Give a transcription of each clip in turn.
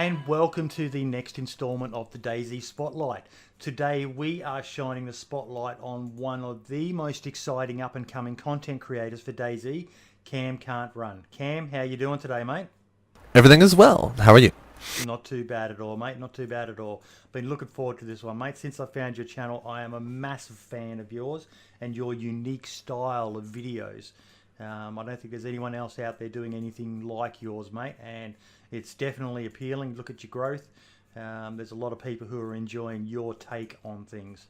and welcome to the next installment of the Dayz Spotlight. Today we are shining the spotlight on one of the most exciting up and coming content creators for Dayz, CamCantRun. Cam, how you doing today, mate? Everything is well. How are you? Not too bad at all, mate. Not too bad at all. Been looking forward to this one, mate. Since I found your channel, I am a massive fan of yours and your unique style of videos. I don't think there's anyone else out there doing anything like yours, mate, and it's definitely appealing. Look at your growth. There's a lot of people who are enjoying your take on things.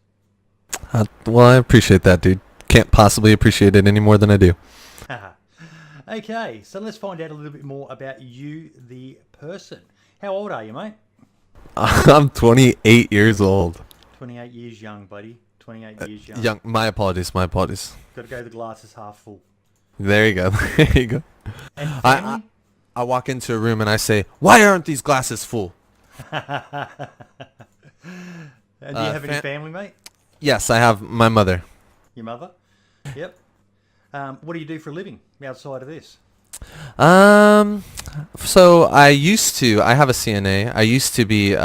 Well, I appreciate that, dude. Can't possibly appreciate it any more than I do. Okay, so let's find out a little bit more about you, the person. How old are you, mate? I'm 28 years old. 28 years young, buddy. 28 years young. Young. My apologies. My apologies. Got to go the glass is half full. There you go. There you go. And family? I walk into a room and I say, "Why aren't these glasses full?" And do you have any family, mate? Yes, I have my mother. Your mother? Yep. What do you do for a living outside of this? So I have a CNA. I used to be,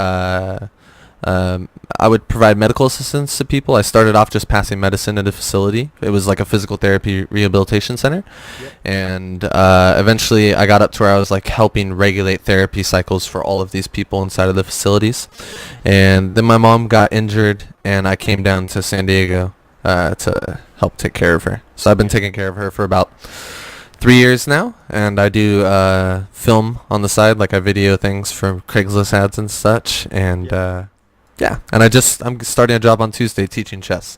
I would provide medical assistance to people. I started off just passing medicine at a facility. It was like a physical therapy rehabilitation center. Yep. And eventually I got up to where I was like helping regulate therapy cycles for all of these people inside of the facilities. And then my mom got injured and I came down to San Diego to help take care of her. So I've been taking care of her for about 3 years now, and I do film on the side, like I video things from Craigslist ads and such, and yeah, and I'm starting a job on Tuesday teaching chess.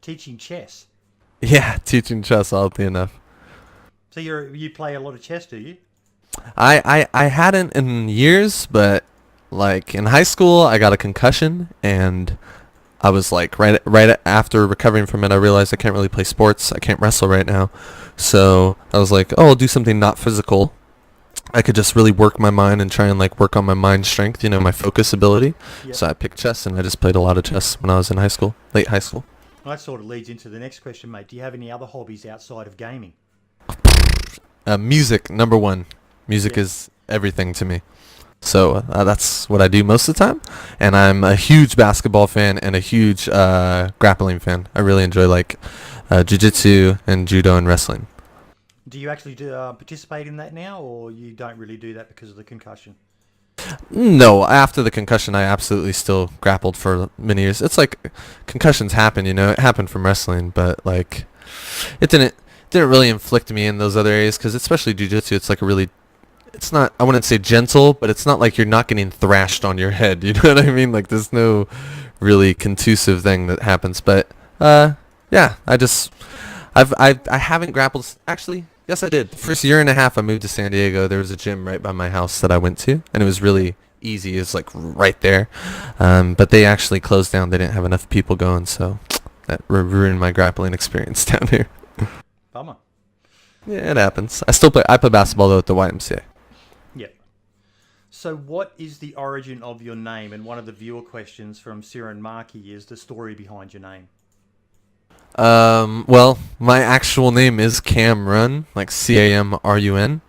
Teaching chess? Yeah, teaching chess, oddly enough. So you play a lot of chess, do you? I hadn't in years, but like in high school, I got a concussion, and I was like right after recovering from it, I realized I can't really play sports. I can't wrestle right now. So I was like, oh, I'll do something not physical. I could just really work my mind and try and like work on my mind strength, my focus ability. Yep. So I picked chess and I just played a lot of chess when I was in high school, late high school. Well, that sort of leads into the next question, mate. Do you have any other hobbies outside of gaming? Music, number one. Music is everything to me. So that's what I do most of the time. And I'm a huge basketball fan and a huge grappling fan. I really enjoy like jiu-jitsu and judo and wrestling. Do you actually participate in that now, or you don't really do that because of the concussion? No, after the concussion, I absolutely still grappled for many years. It's like concussions happen, it happened from wrestling, but like it didn't really inflict me in those other areas, because especially jiu-jitsu, it's like it's not, I wouldn't say gentle, but it's not like you're not getting thrashed on your head. You know what I mean? Like there's no really contusive thing that happens. But yeah, I haven't grappled. Actually, yes, I did. The first year and a half I moved to San Diego, there was a gym right by my house that I went to, and it was really easy. It's like right there. But they actually closed down. They didn't have enough people going, so that ruined my grappling experience down here. Bummer. Yeah, it happens. I play basketball though at the YMCA. Yep. So what is the origin of your name? And one of the viewer questions from Siren Markey is the story behind your name. Well, my actual name is CamRun, like CAMRUN.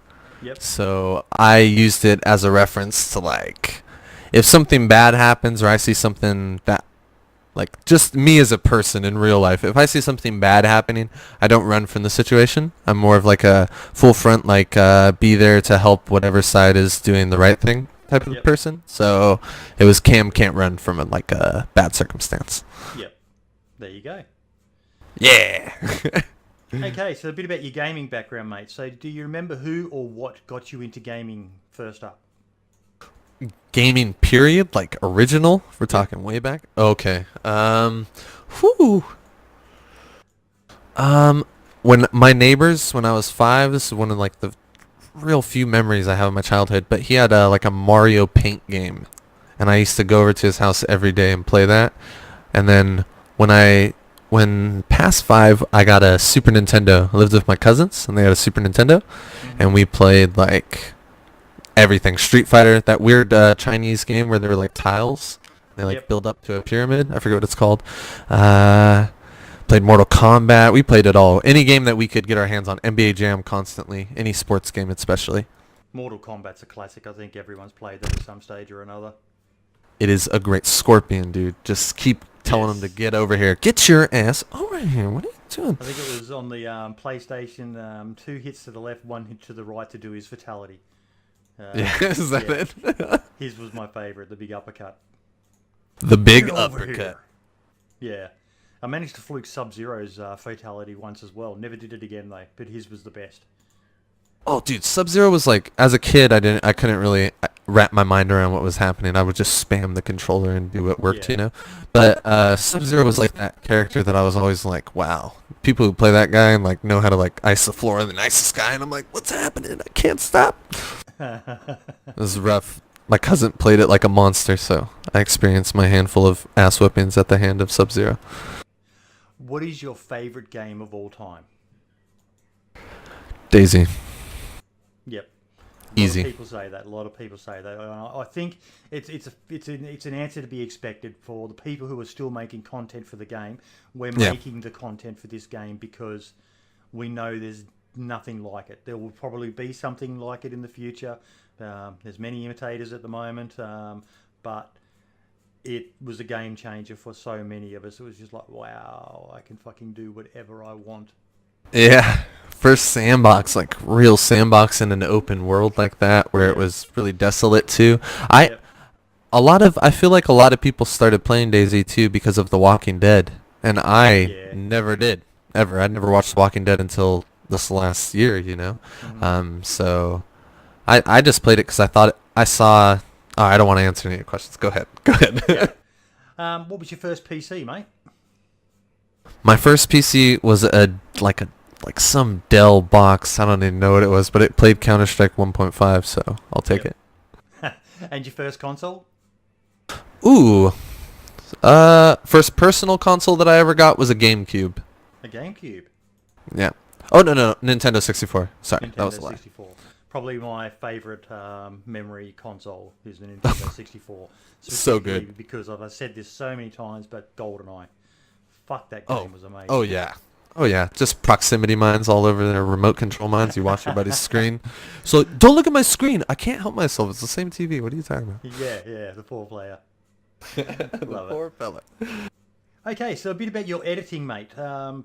Yep. So I used it as a reference to like, if something bad happens or I see something that, like just me as a person in real life, if I see something bad happening, I don't run from the situation. I'm more of like a full front, like be there to help whatever side is doing the right thing type of person. So it was Cam can't run from like a bad circumstance. Yep. There you go. Yeah. Okay, so a bit about your gaming background, mate. So do you remember who or what got you into gaming first up? Gaming period, like original? We're talking way back? Okay. When my neighbors, when I was 5, this is one of like the real few memories I have of my childhood, but he had like a Mario Paint game, and I used to go over to his house every day and play that. And then when past 5, I got a Super Nintendo. I lived with my cousins, and they had a Super Nintendo, and we played like everything. Street Fighter, that weird Chinese game where there were like tiles. They like build up to a pyramid. I forget what it's called. Played Mortal Kombat. We played it all. Any game that we could get our hands on. NBA Jam constantly. Any sports game especially. Mortal Kombat's a classic. I think everyone's played that at some stage or another. It is a great Scorpion, dude. Just keep telling him to get over here. Get your ass over here. What are you doing? I think it was on the PlayStation, 2 hits to the left, 1 hit to the right to do his fatality. Yeah, is that it? His was my favourite, the big uppercut. The big Get over uppercut. here. Yeah. I managed to fluke Sub-Zero's fatality once as well. Never did it again though, but his was the best. Oh, dude, Sub-Zero was like, as a kid, I couldn't really wrap my mind around what was happening. I would just spam the controller and do what worked, Yeah. you know. But Sub-Zero was like that character that I was always like, wow, people who play that guy and like know how to like ice the floor in the nicest guy, and I'm like, what's happening? I can't stop. It was rough. My cousin played it like a monster, so I experienced my handful of ass whippings at the hand of Sub-Zero. What is your favourite game of all time? Daisy. Yep. Easy. A lot of people say that. A lot of people say that. I think it's an answer to be expected for the people who are still making content for the game. We're making the content for this game because we know there's nothing like it. There will probably be something like it in the future. There's many imitators at the moment, but it was a game changer for so many of us. It was just like, wow, I can fucking do whatever I want. Yeah. First sandbox, like real sandbox in an open world like that, where it was really desolate too. I feel like a lot of people started playing DayZ too because of The Walking Dead, and I never did ever. I never watched The Walking Dead until this last year, you know. Mm-hmm. So I just played it because I thought I saw. Oh, I don't want to answer any of your questions. Go ahead. Go ahead. What was your first PC, mate? My first PC was like some Dell box. I don't even know what it was, but it played Counter-Strike 1.5, so I'll take it. And your first console? Ooh. First personal console that I ever got was a GameCube. A GameCube? Yeah. Oh, no. Nintendo 64. Sorry, Nintendo that was a lie. 64. Probably my favourite memory console is the Nintendo 64. So good. Because I've said this so many times, but GoldenEye. Fuck, that game was amazing. Oh, yeah. Oh, yeah. Just proximity mines all over there. Remote control mines. You watch everybody's screen. So, don't look at my screen. I can't help myself. It's the same TV. What are you talking about? Yeah, the poor player. The poor fella. Okay, so a bit about your editing, mate. So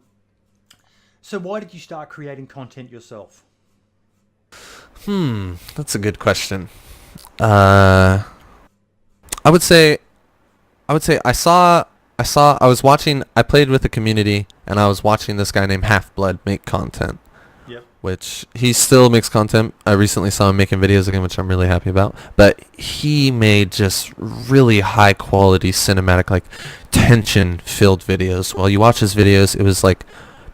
why did you start creating content yourself? That's a good question. I would say I was watching, I played with the community, and I was watching this guy named Half-Blood make content. Yep. Which he still makes content. I recently saw him making videos again, which I'm really happy about. But he made just really high quality cinematic, like tension-filled videos. While you watch his videos, it was like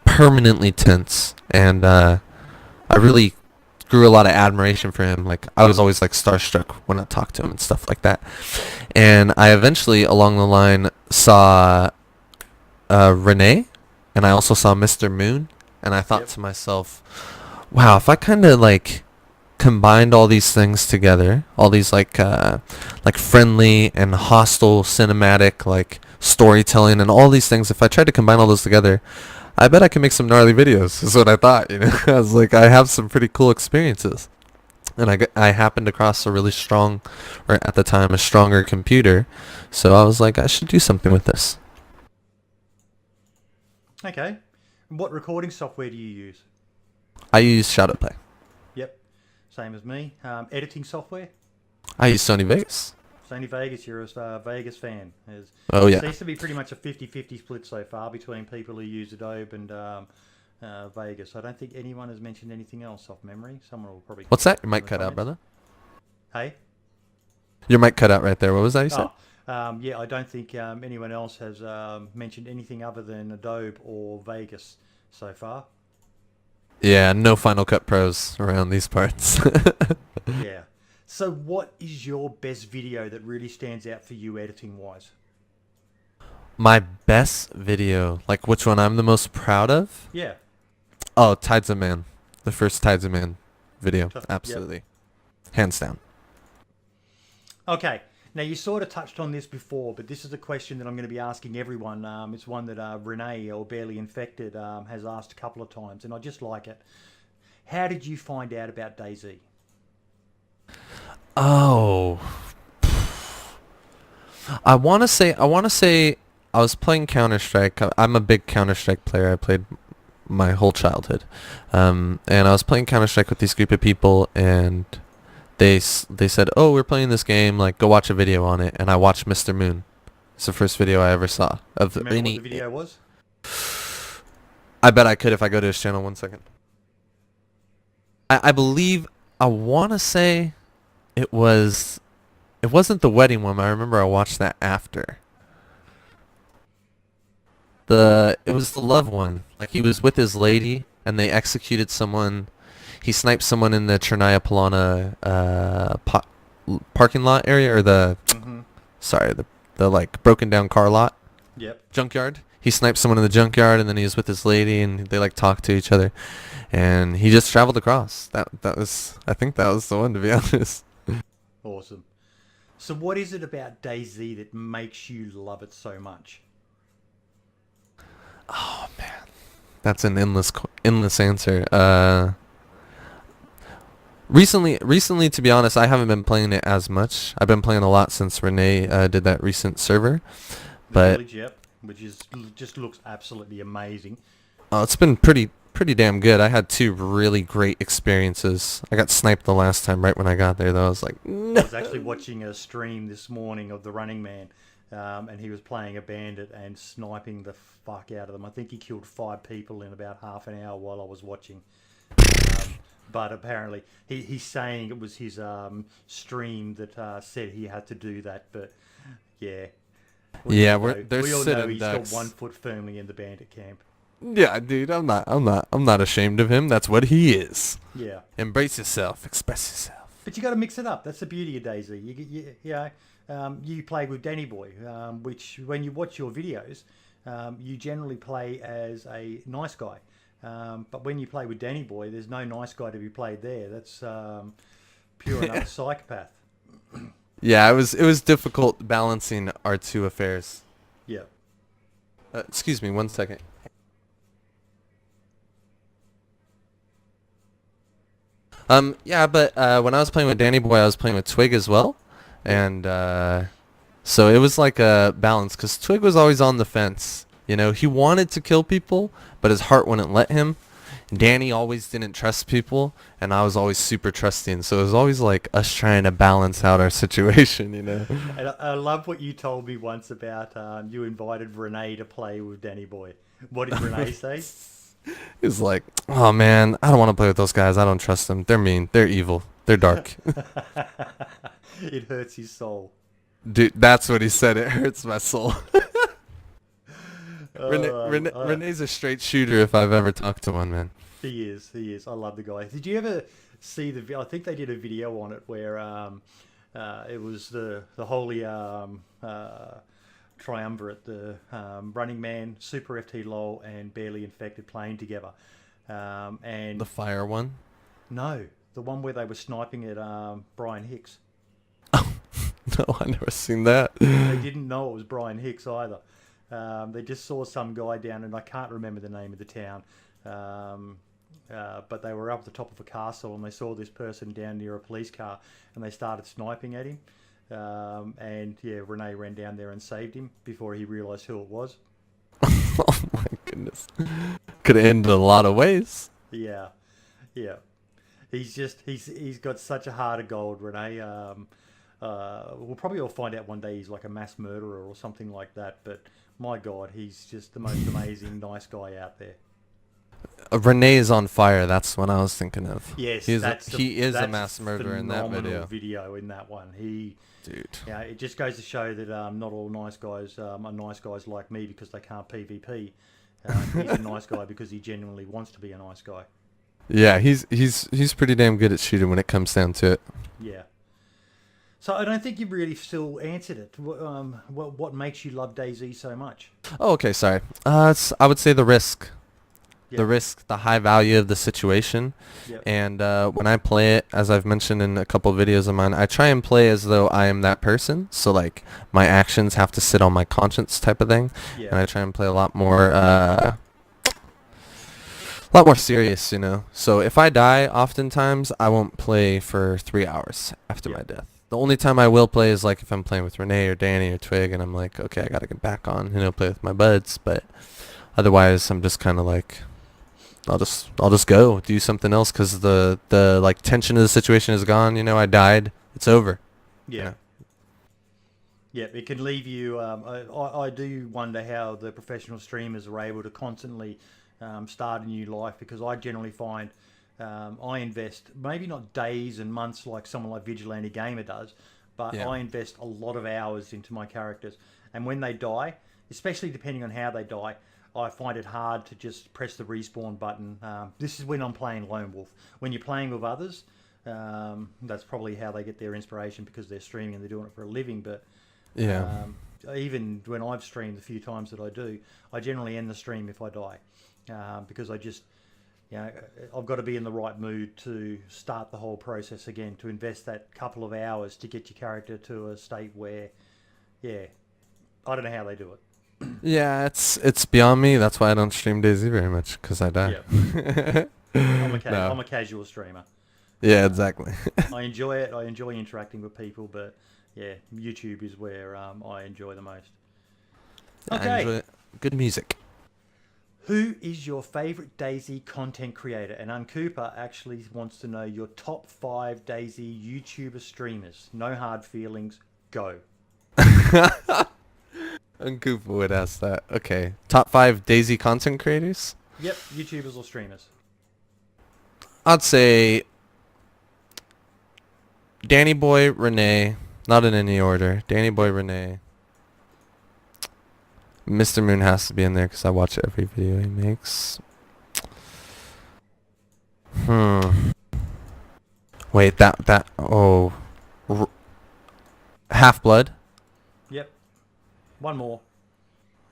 permanently tense, and I really grew a lot of admiration for him. Like, I was always like starstruck when I talked to him and stuff like that. And I eventually, along the line, saw Renee, and I also saw Mr. Moon, and I thought to myself, wow, if I kind of like combined all these things together, all these like friendly and hostile cinematic like storytelling and all these things, if I tried to combine all those together, I bet I can make some gnarly videos, is what I thought, you know. I was like, I have some pretty cool experiences. And I happened across a really strong, or at the time, a stronger computer. So I was like, I should do something with this. Okay. What recording software do you use? I use Shadowplay. Yep. Same as me. Editing software? I use Sony Vegas. Sony Vegas, you're a Vegas fan. Oh, yeah. It seems to be pretty much a 50-50 split so far between people who use Adobe and Vegas. I don't think anyone has mentioned anything else off memory. Someone will probably... What's that? Your mic cut out, brother. Hey? Your mic cut out right there. What was that you said? Yeah, I don't think anyone else has mentioned anything other than Adobe or Vegas so far. Yeah, no Final Cut Pros around these parts. Yeah. So what is your best video that really stands out for you editing-wise? My best video, like which one I'm the most proud of? Yeah. Oh, Tides of Man. The first Tides of Man video. Absolutely. Yep. Hands down. Okay. Now, you sort of touched on this before, but this is a question that I'm going to be asking everyone. It's one that Renee, or Barely Infected, has asked a couple of times, and I just like it. How did you find out about DayZ? Oh, I want to say I was playing Counter-Strike. I'm a big Counter-Strike player. I played my whole childhood. And I was playing Counter-Strike with this group of people, and they said, "Oh, we're playing this game. Like, go watch a video on it." And I watched Mr. Moon. It's the first video I ever saw of Remember any. what the video was? I bet I could if I go to his channel. 1 second. I believe I want to say it was. It wasn't the wedding one. I remember I watched that after. It was the love one. Like, he was with his lady and they executed someone. He sniped someone in the Chernaya Polana parking lot area, or sorry, the like broken down car lot. Yep. Junkyard. He sniped someone in the junkyard, and then he was with his lady, and they like talked to each other, and he just traveled across. That was, I think that was the one, to be honest. Awesome. So what is it about Dayz that makes you love it so much? Oh man, that's an endless answer. Recently, to be honest, I haven't been playing it as much. I've been playing a lot since Renee did that recent server, but Village, yep, which is just looks absolutely amazing. it's been pretty damn good. I had 2 really great experiences. I got sniped the last time right when I got there, though. I was like, no. I was actually watching a stream this morning of the Running Man, and he was playing a bandit and sniping the fuck out of them. I think he killed 5 people in about half an hour while I was watching. But apparently, he's saying it was his stream that said he had to do that. But yeah, we all know he's got 1 foot firmly in the bandit camp. Yeah, dude, I'm not ashamed of him. That's what he is. Yeah. Embrace yourself, express yourself. But you got to mix it up. That's the beauty of Dayz. You play with Danny Boy, which when you watch your videos, you generally play as a nice guy. But when you play with Danny Boy, there's no nice guy to be played there. That's pure and utter psychopath. Yeah, it was difficult balancing our 2 affairs. Yeah. Excuse me, 1 second. Yeah, but when I was playing with Danny Boy, I was playing with Twig as well, and so it was like a balance, because Twig was always on the fence. You know, he wanted to kill people, but his heart wouldn't let him. Danny always didn't trust people, and I was always super trusting. So it was always like us trying to balance out our situation, you know. And I love what you told me once about you invited Renee to play with Danny Boy. What did Renee say? He was like, "Oh man, I don't want to play with those guys. I don't trust them. They're mean. They're evil. They're dark." It hurts his soul. Dude, that's what he said. It hurts my soul. Renee's a straight shooter if I've ever talked to one, man. He is. I love the guy. Did you ever see the? I think they did a video on it where it was the holy triumvirate, the Running Man, Super FT LOL, and Barely Infected playing together. And the fire one? No, the one where they were sniping at Brian Hicks. No, I never seen that. They didn't know it was Brian Hicks either. They just saw some guy down, and I can't remember the name of the town. But they were up at the top of a castle, and they saw this person down near a police car, and they started sniping at him. And yeah, Renee ran down there and saved him before he realised who it was. Oh my goodness. Could have ended a lot of ways. Yeah. He's got such a heart of gold, Renee. We'll probably all find out one day he's like a mass murderer or something like that. But my God, he's just the most amazing, nice guy out there. Renee is on fire. That's what I was thinking of. Yes, he is a mass murderer in that video. In that one, dude. Yeah, it just goes to show that not all nice guys are nice guys like me because they can't PvP. He's a nice guy because he genuinely wants to be a nice guy. Yeah, he's pretty damn good at shooting when it comes down to it. Yeah. So I don't think you've really still answered it. What makes you love Dayz so much? Oh, okay, sorry. I would say the risk. Yep. The risk, the high value of the situation. Yep. And when I play it, as I've mentioned in a couple of videos of mine, I try and play as though I am that person. So like my actions have to sit on my conscience type of thing. Yep. And I try and play a lot more a lot more serious, you know. So if I die, oftentimes I won't play for 3 hours after my death. The only time I will play is like if I'm playing with Renee or Danny or Twig, and I'm like, okay, I gotta get back on, play with my buds. But otherwise, I'm just kind of like, I'll just go do something else because the like tension of the situation is gone. I died. It's over. Yeah. Yeah, it can leave you. I do wonder how the professional streamers are able to constantly start a new life, because I generally find I invest maybe not days and months like someone like Vigilante Gamer does, but I invest a lot of hours into my characters. And when they die, especially depending on how they die, I find it hard to just press the respawn button. This is when I'm playing Lone Wolf. When you're playing with others, that's probably how they get their inspiration, because they're streaming and they're doing it for a living. But even when I've streamed the few times that I do, I generally end the stream if I die, because I just, I've got to be in the right mood to start the whole process again, to invest that couple of hours to get your character to a state where, I don't know how they do it. Yeah, it's beyond me. That's why I don't stream Dayz very much, because I die. Yeah. I'm a casual streamer. Yeah, exactly. I enjoy it. I enjoy interacting with people, but YouTube is where I enjoy the most. Okay. I enjoy good music. Who is your favourite Dayz content creator? And Uncooper actually wants to know your top 5 Dayz YouTuber streamers. No hard feelings. Go. Uncooper would ask that. Okay. Top 5 Dayz content creators? Yep. YouTubers or streamers. I'd say Danny Boy, Renee. Not in any order. Danny Boy, Renee. Mr. Moon has to be in there because I watch every video he makes. Wait, Half-Blood? Yep. One more.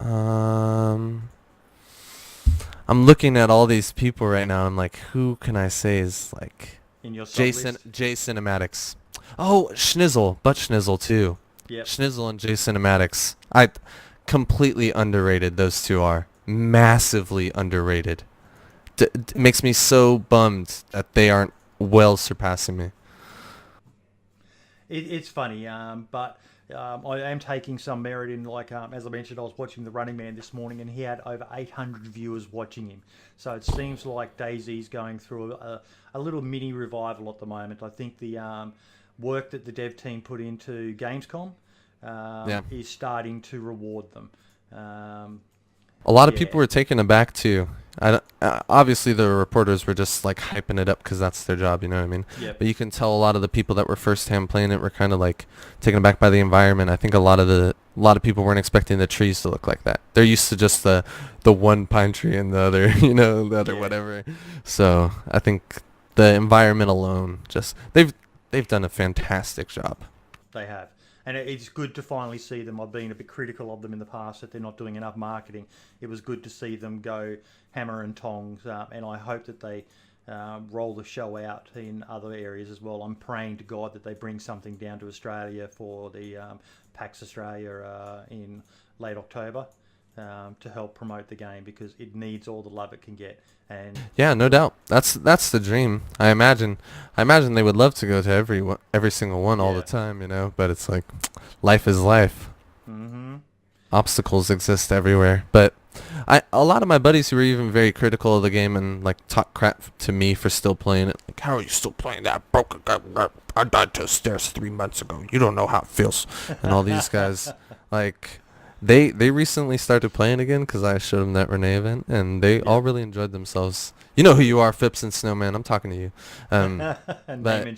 I'm looking at all these people right now. I'm like, who can I say is like in your J Cinematics? Oh, Schnizzle, but Schnizzle too. Yep. Schnizzle and J Cinematics. I completely underrated. Those two are massively underrated. Makes me so bummed that they aren't well surpassing me. It's funny, but I am taking some merit in, like, as I mentioned, I was watching The Running Man this morning, and he had over 800 viewers watching him. So it seems like Dayz's going through a little mini revival at the moment. I think the work that the dev team put into Gamescom is starting to reward them. A lot of people were taken aback too. Obviously, the reporters were just like hyping it up because that's their job, you know what I mean? Yep. But you can tell a lot of the people that were first-hand playing it were kind of like taken aback by the environment. I think a lot of people weren't expecting the trees to look like that. They're used to just the one pine tree and the other, the other whatever. So I think the environment alone, just they've done a fantastic job. They have. And it's good to finally see them. I've been a bit critical of them in the past that they're not doing enough marketing. It was good to see them go hammer and tongs, and I hope that they roll the show out in other areas as well. I'm praying to God that they bring something down to Australia for the PAX Australia in late October to help promote the game, because it needs all the love it can get. And yeah, no doubt. That's the dream. I imagine they would love to go to every single one all the time, but it's like life is life. Mm-hmm. Obstacles exist everywhere. But a lot of my buddies who were even very critical of the game and like talk crap to me for still playing it, like, how are you still playing that? I died to stairs 3 months ago. You don't know how it feels. And all these guys, like, They recently started playing again because I showed them that Renee event, and they all really enjoyed themselves. You know who you are, Phipps and Snowman. I'm talking to you. Name and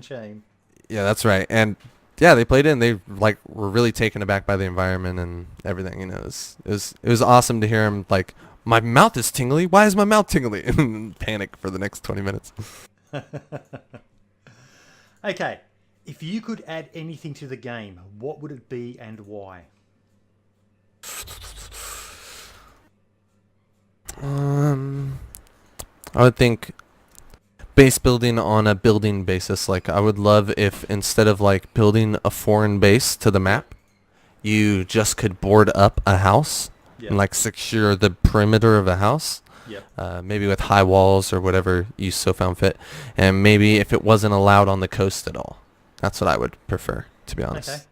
shame. Yeah, that's right. And yeah, they played in. They like were really taken aback by the environment and everything. It was awesome to hear them like, my mouth is tingly. Why is my mouth tingly? And panic for the next 20 minutes. Okay, if you could add anything to the game, what would it be and why? I would think base building on a building basis. Like, I would love if instead of like building a foreign base to the map, you just could board up a house and like secure the perimeter of a house. Yep. Maybe with high walls or whatever you so found fit, and maybe if it wasn't allowed on the coast at all. That's what I would prefer, to be honest. Okay.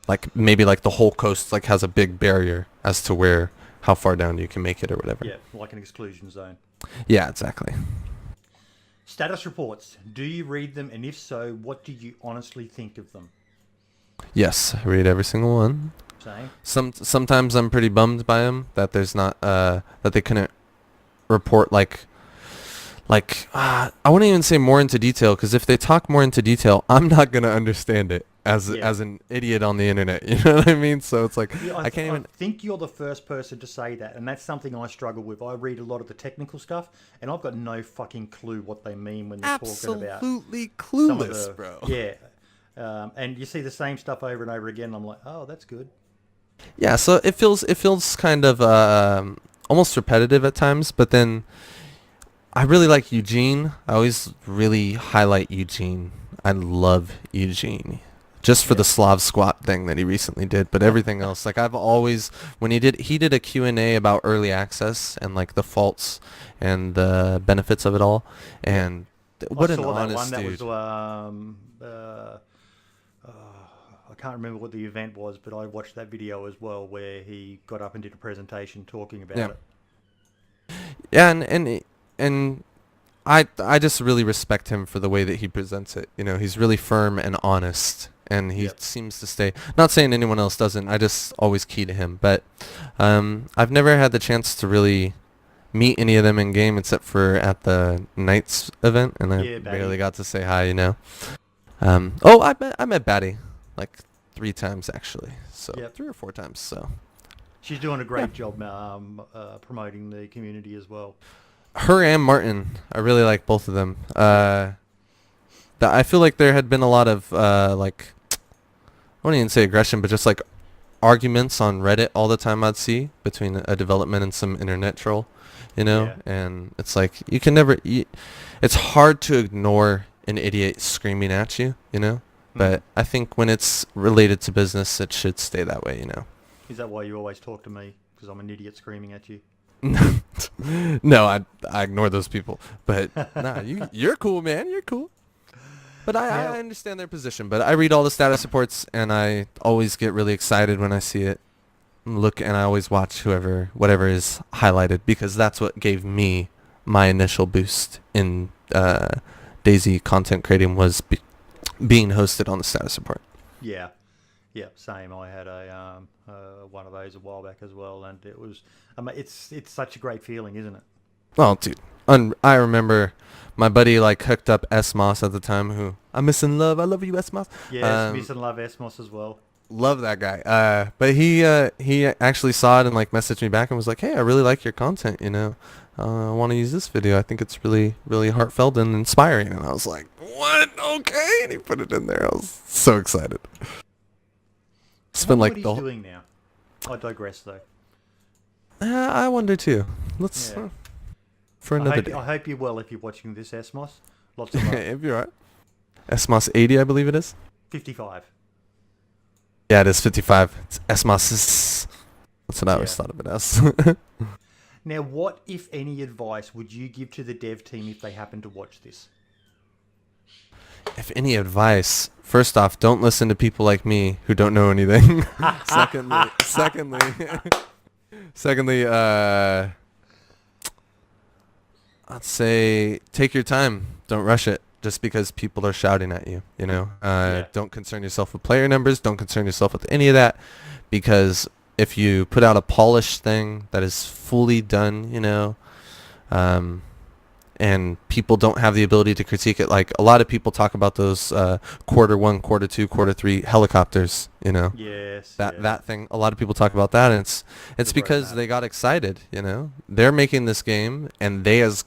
Like maybe like the whole coast like has a big barrier as to how far down you can make it or whatever. Yeah, like an exclusion zone. Yeah, exactly. Status reports. Do you read them, and if so, what do you honestly think of them? Yes, I read every single one. Same. Sometimes I'm pretty bummed by them that there's not that they couldn't report like I wouldn't even say more into detail, because if they talk more into detail, I'm not gonna understand it as an idiot on the internet. You know what I mean? So it's like Yeah, I can't even. I think you're the first person to say that, and that's something I struggle with. I read a lot of the technical stuff, and I've got no fucking clue what they mean when they're talking about Absolutely some of clueless, bro. Yeah, and you see the same stuff over and over again. And I'm like, oh, that's good. Yeah, so it feels kind of almost repetitive at times, but then I really like Eugene. I always really highlight Eugene. I love Eugene. Just for the Slav squat thing that he recently did, but everything else, like I've always, when he did a Q&A about early access and like the faults and the benefits of it all, and what an honest dude. That was I can't remember what the event was, but I watched that video as well where he got up and did a presentation talking about it. Yeah, and I just really respect him for the way that he presents it. You know, he's really firm and honest, and he seems to stay. Not saying anyone else doesn't. I just always key to him. But I've never had the chance to really meet any of them in game except for at the Knights event, and I barely got to say hi. You know. I met Batty like 3 times actually. So 3 or 4 times. So. She's doing a great job promoting the community as well. Her and Martin, I really like both of them. I feel like there had been a lot of like, I wouldn't even say aggression, but just like arguments on Reddit all the time I'd see between a development and some internet troll, you know? Yeah. And it's like, you can never, it's hard to ignore an idiot screaming at you, you know? But I think when it's related to business, it should stay that way, you know? Is that why you always talk to me? Because I'm an idiot screaming at you? No, I ignore those people. But nah, you're cool, man. You're cool. But I understand their position. But I read all the status reports, and I always get really excited when I see it. And I always watch whatever is highlighted, because that's what gave me my initial boost in Dayz content creating, was being hosted on the status report. Yeah. Yeah, same. I had a one of those a while back as well, and it was. It's such a great feeling, isn't it? Well, dude, I remember my buddy like hooked up S Moss at the time. Who I'm missing love. I love you, S Moss. Yeah, miss and love S Moss as well. Love that guy. But he actually saw it and like messaged me back and was like, "Hey, I really like your content. You know, I want to use this video. I think it's really, really heartfelt and inspiring." And I was like, "What? Okay." And he put it in there. I was so excited. What he's doing now. I digress though. I wonder too. Let's for another day. I hope you're well if you're watching this, Esmos. Lots of love. If you're right. Esmos 80, I believe it is. 55. Yeah, it is 55. It's Esmos. That's what I always thought of it as. Now, what, if any, advice would you give to the dev team if they happen to watch this? If any advice, first off, don't listen to people like me who don't know anything. Secondly, I'd say take your time. Don't rush it just because people are shouting at you, you know. Don't concern yourself with player numbers. Don't concern yourself with any of that, because if you put out a polished thing that is fully done, you know, and people don't have the ability to critique it. Like a lot of people talk about those quarter 1, quarter 2, quarter 3 helicopters, you know. Yes. That thing. A lot of people talk about that, and it's because they got excited, you know. They're making this game, and they as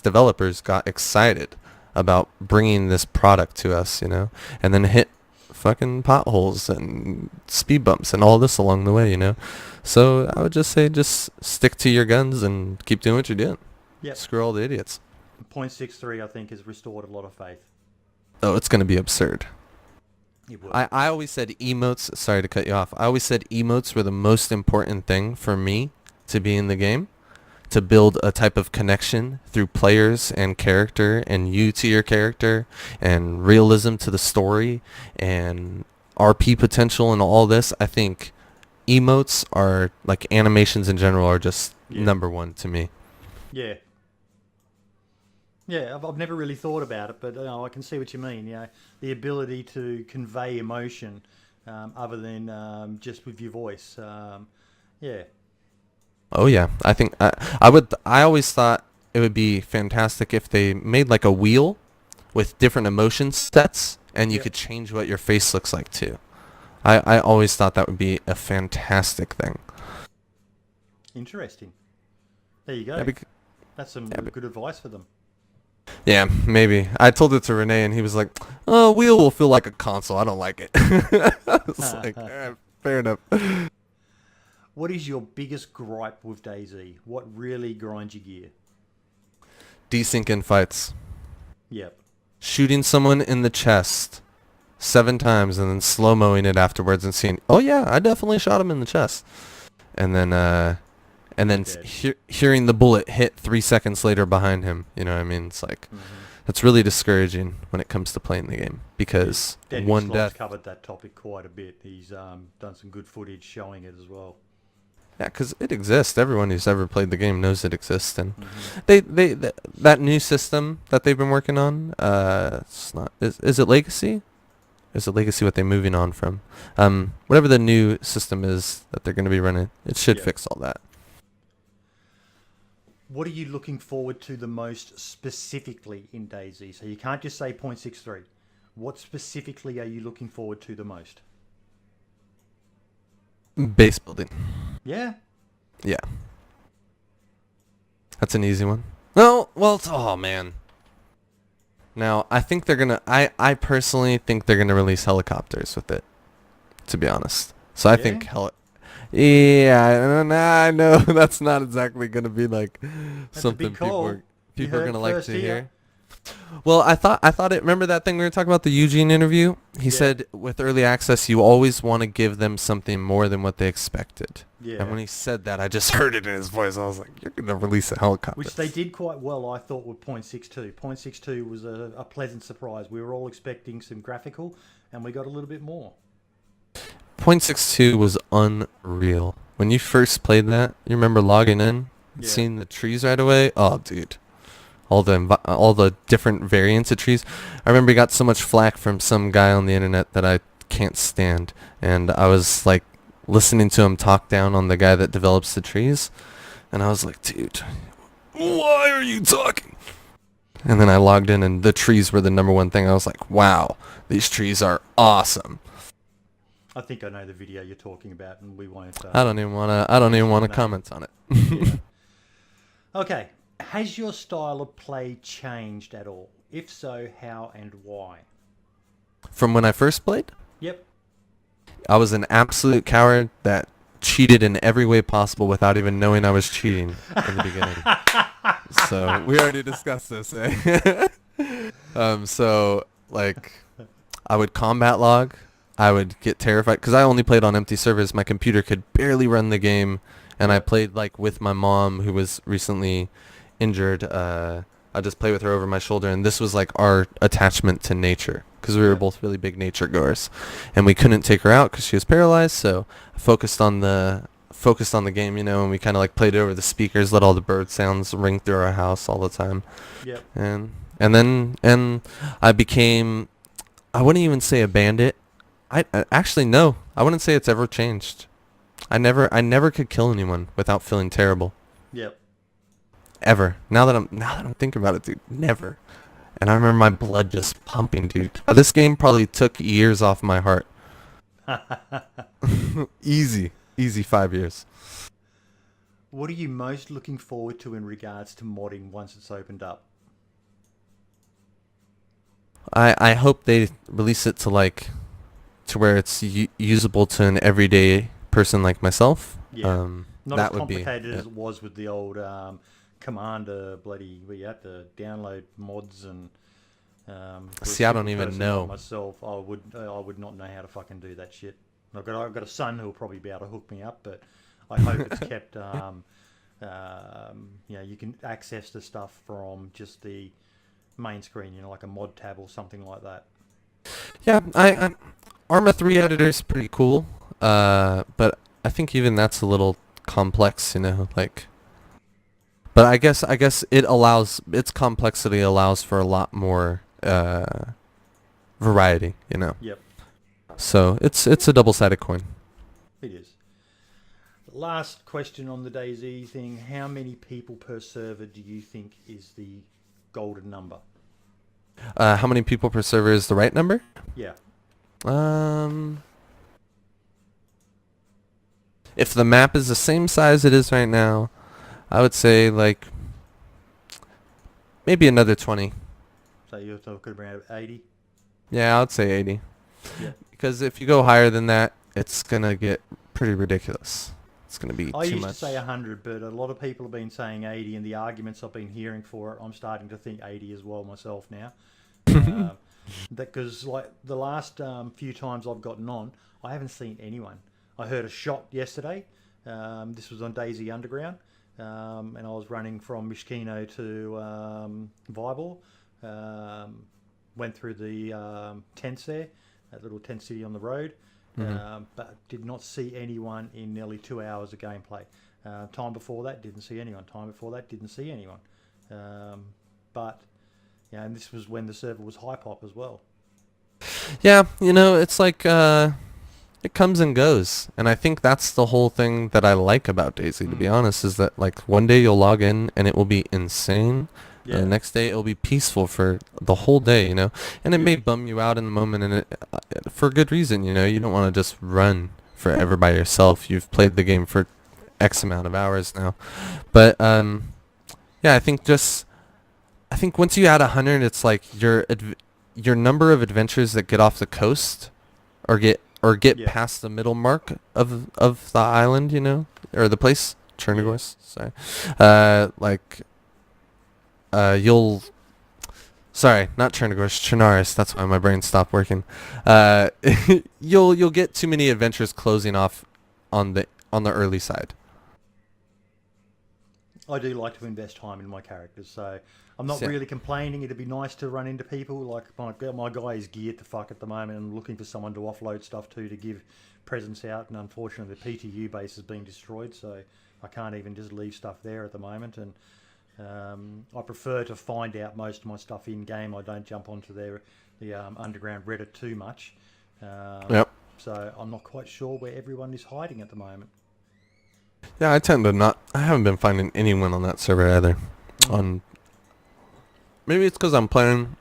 developers got excited about bringing this product to us, you know, and then hit fucking potholes and speed bumps and all this along the way, you know. So I would just say just stick to your guns and keep doing what you're doing. Yep. Screw all the idiots. 0.63, I think, has restored a lot of faith. Oh, it's going to be absurd. It will. I always said emotes, sorry to cut you off. I always said emotes were the most important thing for me to be in the game. to build a type of connection through players and character and you to your character and realism to the story and RP potential and all this, I think emotes are, like animations in general, are just number one to me. Yeah. Yeah, I've never really thought about it, but I can see what you mean. The ability to convey emotion other than just with your voice. Yeah. Oh yeah, I think I always thought it would be fantastic if they made like a wheel with different emotion sets, and you could change what your face looks like too. I always thought that would be a fantastic thing. Interesting. There you go. That's some good advice for them. Yeah, maybe. I told it to Renee, and he was like, "Oh, wheel will feel like a console. I don't like it." I was like, fair enough. What is your biggest gripe with Dayz? What really grinds your gear? Desync in fights. Yep. Shooting someone in the chest 7 times and then slow-moing it afterwards and seeing, oh yeah, I definitely shot him in the chest. And then hearing the bullet hit 3 seconds later behind him. You know what I mean? It's like, that's really discouraging when it comes to playing the game, because one death covered that topic quite a bit. He's done some good footage showing it as well. Yeah, because it exists. Everyone who's ever played the game knows it exists, and that new system that they've been working on, it's not. Is it Legacy? Is it Legacy what they're moving on from? Whatever the new system is that they're going to be running, it should fix all that. What are you looking forward to the most specifically in Dayz? So you can't just say 0.63. What specifically are you looking forward to the most? Base building. Yeah? Yeah. That's an easy one. No, well, oh man. Now, I think they're going to, I personally think they're going to release helicopters with it, to be honest. So I think I know that's not exactly going to be like something people are going to like to hear. Well, I thought it. Remember that thing we were talking about, the Eugene interview? He said with early access, you always want to give them something more than what they expected. Yeah. And when he said that, I just heard it in his voice. I was like, "You're gonna release a helicopter," which they did quite well, I thought, with 0.62. 0.62 was a pleasant surprise. We were all expecting some graphical, and we got a little bit more. 0.62 was unreal. When you first played that, you remember logging in, and seeing the trees right away. Oh, dude. All the different variants of trees. I remember he got so much flack from some guy on the internet that I can't stand, and I was like listening to him talk down on the guy that develops the trees, and I was like, dude, why are you talking? And then I logged in, and the trees were the number one thing. I was like, wow, these trees are awesome. I think I know the video you're talking about, and we won't. I don't even want to comment on it. Yeah. Okay. Has your style of play changed at all? If so, how and why? From when I first played? Yep. I was an absolute coward that cheated in every way possible without even knowing I was cheating in the beginning. So we already discussed this, eh? So like, I would combat log. I would get terrified because I only played on empty servers. My computer could barely run the game, and I played like with my mom, who was recently injured. I just play with her over my shoulder, and this was like our attachment to nature, because we were both really big nature goers, and we couldn't take her out because she was paralyzed. So I focused on the game, you know, and we kind of like played it over the speakers, let all the bird sounds ring through our house all the time. Yep. And then I became, I wouldn't even say a bandit. I actually no, I wouldn't say it's ever changed. I never could kill anyone without feeling terrible. Yep. Ever. Now that I'm thinking about it, dude, never. And I remember my blood just pumping, dude. This game probably took years off my heart. Easy 5 years. What are you most looking forward to in regards to modding once it's opened up? I hope they release it to where it's usable to an everyday person like myself. Yeah. Not as complicated as it was with the old Commander where you had to download mods and see, I don't even know myself. I would not know how to fucking do that shit. I've got a son who'll probably be able to hook me up, but I hope it's kept You can access the stuff from just the main screen, like a mod tab or something like that. Yeah, I Arma 3 editor is pretty cool, but I think even that's a little complex, like. But I guess its complexity allows for a lot more variety, Yep, So it's a double-sided coin. it is. Last question on the Dayz thing: how many people per server do you think is the golden number? How many people per server is the right number? Yeah. If the map is the same size it is right now, I would say like maybe another 20. So you're talking around 80? Yeah, I would say 80. Yeah. Because if you go higher than that, it's gonna get pretty ridiculous. It's gonna be I too used much. to say 100, but a lot of people have been saying 80, and the arguments I've been hearing for it, I'm starting to think 80 as well myself now. Because like the last few times I've gotten on, I haven't seen anyone. I heard a shot yesterday. This was on Dayz Underground, and I was running from Mishkino to Vybor. Went through the tents there, that little tent city on the road. But did not see anyone in nearly 2 hours of gameplay. Time before that, didn't see anyone. Time before that, didn't see anyone. And this was when the server was high pop as well. Yeah, it's like it comes and goes, and I think that's the whole thing that I like about Dayz, to be honest, is that like one day you'll log in and it will be insane. Yeah. And the next day it'll be peaceful for the whole day, and it may bum you out in the moment, and for good reason, you don't want to just run forever by yourself. You've played the game for X amount of hours now, but I think once you add 100, it's like your number of adventures that get off the coast or get past the middle mark of the island, or the place, Chernigorsk. Sorry, sorry, not Chernigorsk, Chernarus. That's why my brain stopped working. You'll get too many adventures closing off on the early side. I do like to invest time in my characters, so I'm not really complaining. It'd be nice to run into people. Like my guy is geared to fuck at the moment, and I'm looking for someone to offload stuff to give presents out. And unfortunately, the PTU base is being destroyed, so I can't even just leave stuff there at the moment. And I prefer to find out most of my stuff in game. I don't jump onto the underground Reddit too much. Yep. So I'm not quite sure where everyone is hiding at the moment. Yeah, I tend to not. I haven't been finding anyone on that server either. Maybe it's because I'm playing.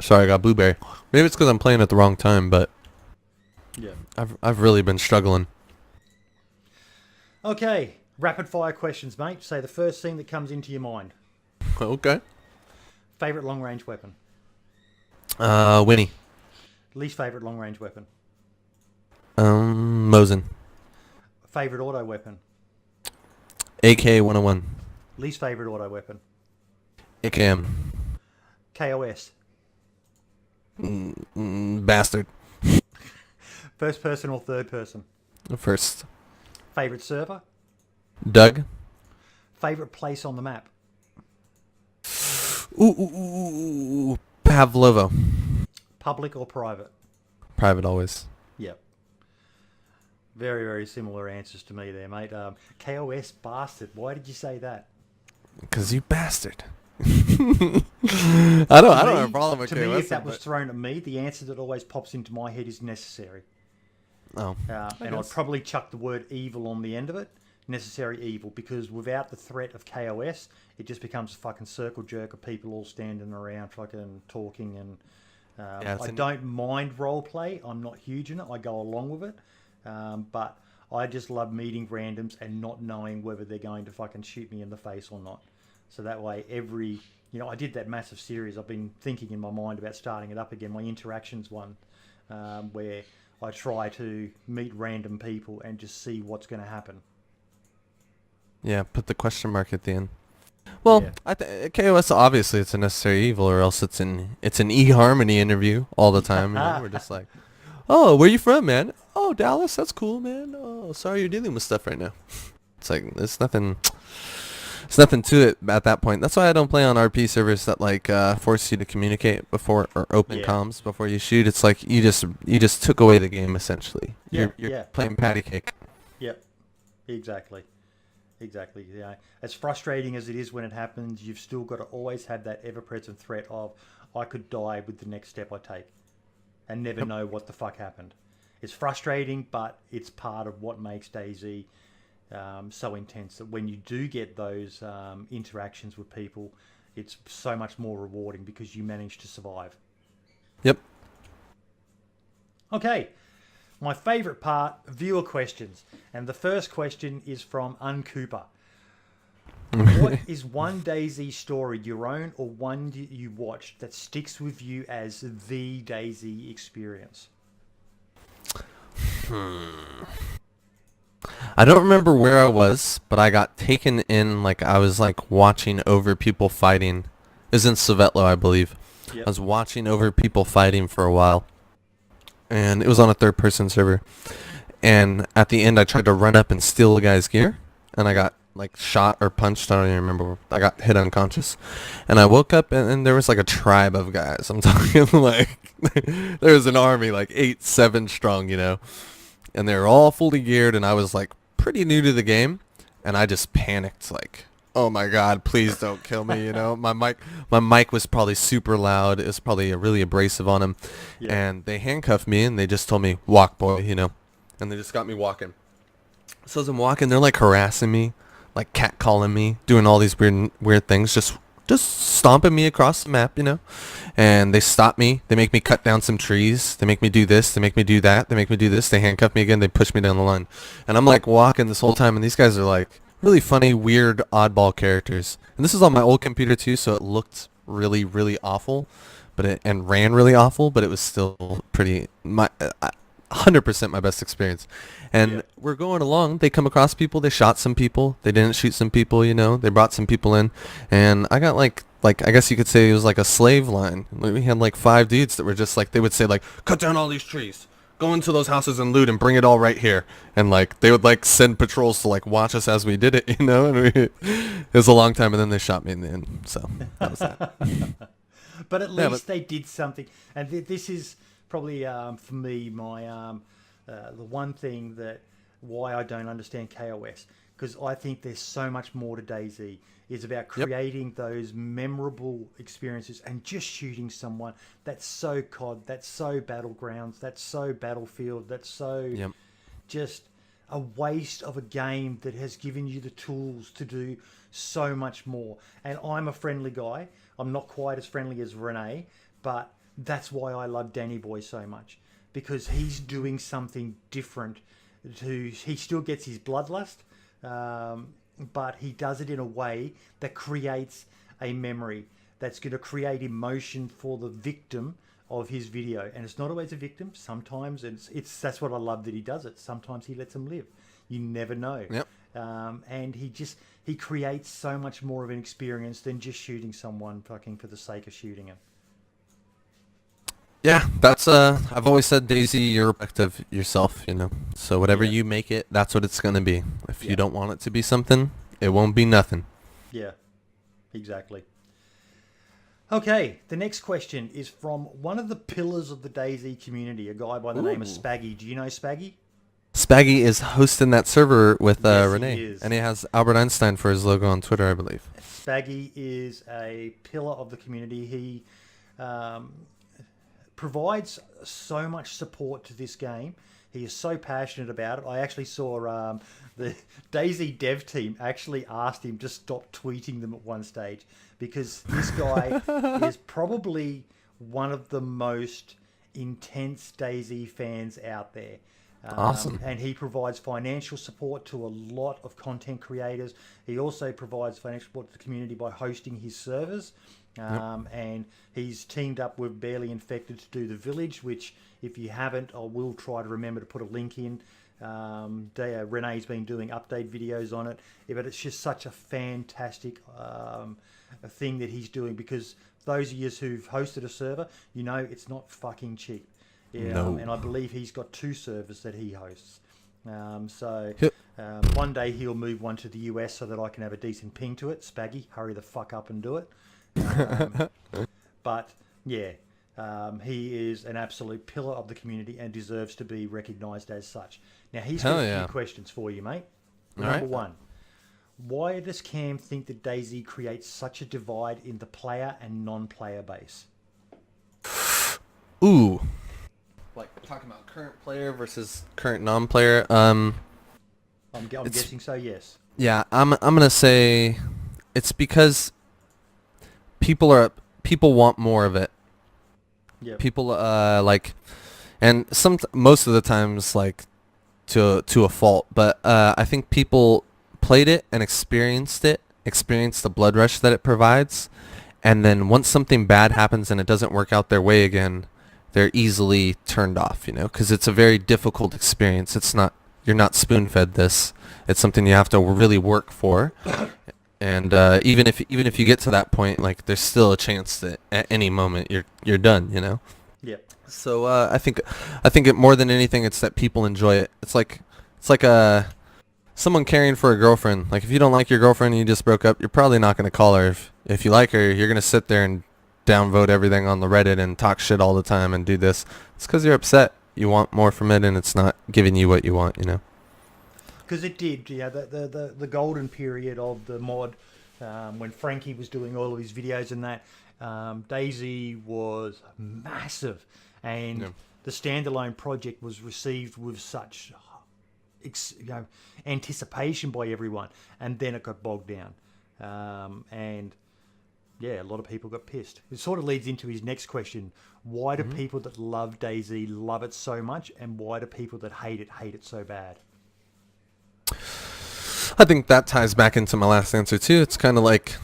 Sorry, I got blueberry. Maybe it's because I'm playing at the wrong time, but yeah, I've really been struggling. Okay, rapid fire questions, mate. Say the first thing that comes into your mind. Okay. Favorite long range weapon. Winnie. Least favorite long range weapon. Mosin. Favorite auto weapon. AK-101. Least favorite auto weapon. AKM. KOS. Bastard. First person or third person. First. Favorite server. Doug. Favorite place on the map. Ooh. Pavlovo. Public or private. Private always. Yep. Very, very similar answers to me there, mate. KOS bastard. Why did you say that? Because you bastard. I don't have a problem with KOS. To me, if that was thrown at me, the answer that always pops into my head is necessary. Oh. And I'd probably chuck the word evil on the end of it. Necessary evil. Because without the threat of KOS, it just becomes a fucking circle jerk of people all standing around fucking talking. And I don't mind roleplay. I'm not huge in it. I go along with it. But I just love meeting randoms and not knowing whether they're going to fucking shoot me in the face or not. So that way I did that massive series. I've been thinking in my mind about starting it up again. My interactions one, where I try to meet random people and just see what's going to happen. Yeah, put the question mark at the end. Well, yeah. KOS, obviously it's a necessary evil, or else it's an eHarmony interview all the time. We're just like, oh, where you from, man? Oh, Dallas, that's cool, man. Oh, sorry you're dealing with stuff right now. It's like, there's nothing... there's nothing to it at that point. That's why I don't play on RP servers that like force you to communicate before or open comms before you shoot. It's like you just took away the game essentially. You're playing patty cake. Yep, exactly. Yeah, as frustrating as it is when it happens, you've still got to always have that ever-present threat of I could die with the next step I take, and never know what the fuck happened. It's frustrating, but it's part of what makes Dayz so intense. That when you do get those interactions with people, it's so much more rewarding because you manage to survive. Yep. Okay. My favourite part, viewer questions. And the first question is from Uncooper. What is one Dayz story, your own or one you watched, that sticks with you as the Dayz experience? I don't remember where I was, but I got taken in, like I was like watching over people fighting. It was in Svetlo, I believe. Yep. I was watching over people fighting for a while. And it was on a third-person server. And at the end, I tried to run up and steal a guy's gear. And I got, like, shot or punched. I don't even remember. I got hit unconscious. And I woke up, and there was, like, a tribe of guys. I'm talking, like, there was an army, like, 8-7 strong, you know. And they were all fully geared, and I was, like, pretty new to the game. And I just panicked, like, oh my God, please don't kill me, you know. My mic was probably super loud. It was probably really abrasive on him. Yeah. And they handcuffed me and they just told me, walk boy, you know. And they just got me walking. So as I'm walking, they're like harassing me, like catcalling me, doing all these weird things, just stomping me across the map, you know. And they stop me. They make me cut down some trees. They make me do this. They make me do that. They make me do this. They handcuff me again. They push me down the line. And I'm like walking this whole time, and these guys are like really funny, weird, oddball characters. And this is on my old computer too, so it looked really, really awful, and ran really awful, but it was still pretty 100% my best experience. And we're going along. They come across people. They shot some people. They didn't shoot some people. You know, they brought some people in, and I got like I guess you could say it was like a slave line. We had like 5 dudes that were just like, they would say like, cut down all these trees. Go into those houses and loot and bring it all right here. And like they would like send patrols to like watch us as we did it, you know. And it was a long time, and then they shot me in the end. So that was that. But at least they did something. And this is probably for me my the one thing that why I don't understand KOS, because I think there's so much more to Dayz. Is about creating those memorable experiences and just shooting someone. That's so COD, that's so Battlegrounds, that's so Battlefield, that's so just a waste of a game that has given you the tools to do so much more. And I'm a friendly guy. I'm not quite as friendly as Renee, but that's why I love Danny Boy so much, because he's doing something different. He still gets his bloodlust, but he does it in a way that creates a memory that's going to create emotion for the victim of his video. And it's not always a victim. Sometimes it's that's what I love that he does it. Sometimes he lets them live. You never know. Yep. And he creates so much more of an experience than just shooting someone fucking for the sake of shooting him. Yeah, that's I've always said, Dayz, you're a product of yourself, you know. So whatever you make it, that's what it's gonna be. If you don't want it to be something, it won't be nothing. Yeah, exactly. Okay, the next question is from one of the pillars of the Dayz community, a guy by the name of Spaggy. Do you know Spaggy? Spaggy is hosting that server with Renee, and he has Albert Einstein for his logo on Twitter, I believe. Spaggy is a pillar of the community. He provides so much support to this game. He is so passionate about it. I actually saw the Dayz dev team actually asked him to stop tweeting them at one stage, because this guy is probably one of the most intense Dayz fans out there. Awesome. And he provides financial support to a lot of content creators. He also provides financial support to the community by hosting his servers. And he's teamed up with Barely Infected to do The Village, which if you haven't, I will try to remember to put a link in. Renee's been doing update videos on it, but it's just such a fantastic thing that he's doing, because those of you who've hosted a server, you know it's not fucking cheap. Yeah, no. And I believe he's got 2 servers that he hosts. So Yep. one day he'll move one to the US so that I can have a decent ping to it. Spaggy, hurry the fuck up and do it. But yeah, he is an absolute pillar of the community and deserves to be recognised as such. Now he's got a few questions for you, mate. Number one, why does Cam think that Dayz creates such a divide in the player and non-player base? Ooh. Like talking about current player versus current non-player. I'm guessing so. Yes. Yeah, I'm gonna say it's because people want more of it. Yeah. People and most of the times like to a fault, but I think people played it and experienced the blood rush that it provides, and then once something bad happens and it doesn't work out their way again, they're easily turned off, because it's a very difficult experience. You're not spoon-fed this. It's something you have to really work for. And even if you get to that point, like there's still a chance that at any moment you're done, Yeah. So I think it more than anything, it's that people enjoy it. It's like someone caring for a girlfriend. Like if you don't like your girlfriend and you just broke up, you're probably not going to call her. If you like her, you're going to sit there and downvote everything on the Reddit and talk shit all the time and do this. It's because you're upset. You want more from it, and it's not giving you what you want, Because it did, the golden period of the mod, when Frankie was doing all of his videos and that, Dayz was massive, and the standalone project was received with such anticipation by everyone, and then it got bogged down, and yeah, a lot of people got pissed. It sort of leads into his next question: why do people that love Dayz love it so much, and why do people that hate it so bad? I think that ties back into my last answer too. It's kind of like